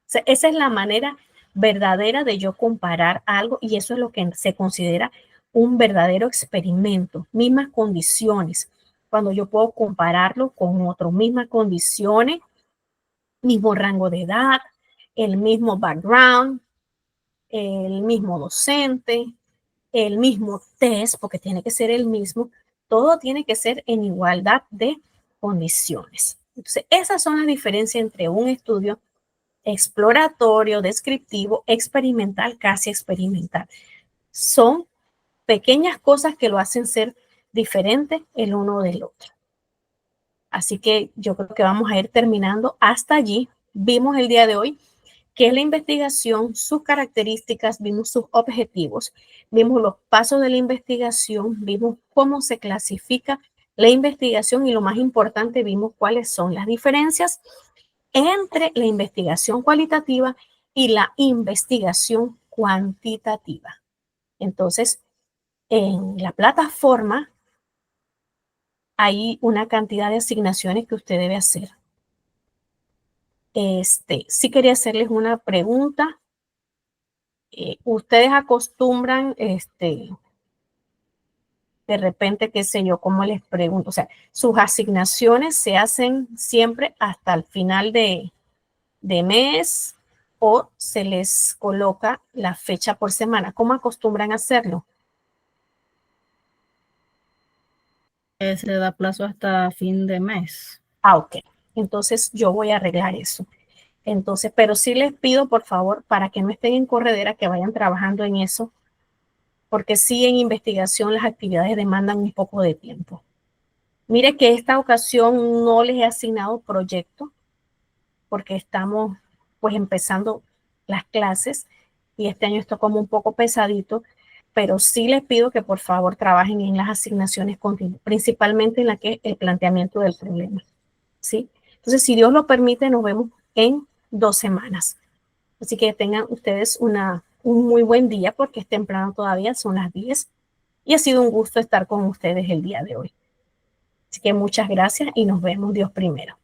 sea, esa es la manera verdadera de yo comparar algo y eso es lo que se considera un verdadero experimento, mismas condiciones. Cuando yo puedo compararlo con otro, mismas condiciones, mismo rango de edad, el mismo background, el mismo docente, el mismo test, porque tiene que ser el mismo, todo tiene que ser en igualdad de condiciones. Entonces, esas son las diferencias entre un estudio exploratorio, descriptivo, experimental, casi experimental. Son pequeñas cosas que lo hacen ser diferente el uno del otro. Así que yo creo que vamos a ir terminando hasta allí. Vimos el día de hoy qué es la investigación, sus características, vimos sus objetivos, vimos los pasos de la investigación, vimos cómo se clasifica la investigación y lo más importante, vimos cuáles son las diferencias entre la investigación cualitativa y la investigación cuantitativa. Entonces, en la plataforma hay una cantidad de asignaciones que usted debe hacer. Sí quería hacerles una pregunta. Ustedes acostumbran, de repente, qué sé yo, cómo les pregunto, o sea, sus asignaciones se hacen siempre hasta el final de mes o se les coloca la fecha por semana. ¿Cómo acostumbran hacerlo? Se le da plazo hasta fin de mes. Ok. Entonces yo voy a arreglar eso. Entonces, pero sí les pido, por favor, para que no estén en corredera, que vayan trabajando en eso, porque sí en investigación las actividades demandan un poco de tiempo. Mire que esta ocasión no les he asignado proyecto, porque estamos pues empezando las clases y este año está como un poco pesadito, pero sí les pido que por favor trabajen en las asignaciones continuas, principalmente en la que es el planteamiento del problema, ¿sí? Entonces, si Dios lo permite, nos vemos en 2 semanas. Así que tengan ustedes un muy buen día porque es temprano todavía, son las 10 y ha sido un gusto estar con ustedes el día de hoy. Así que muchas gracias y nos vemos Dios primero.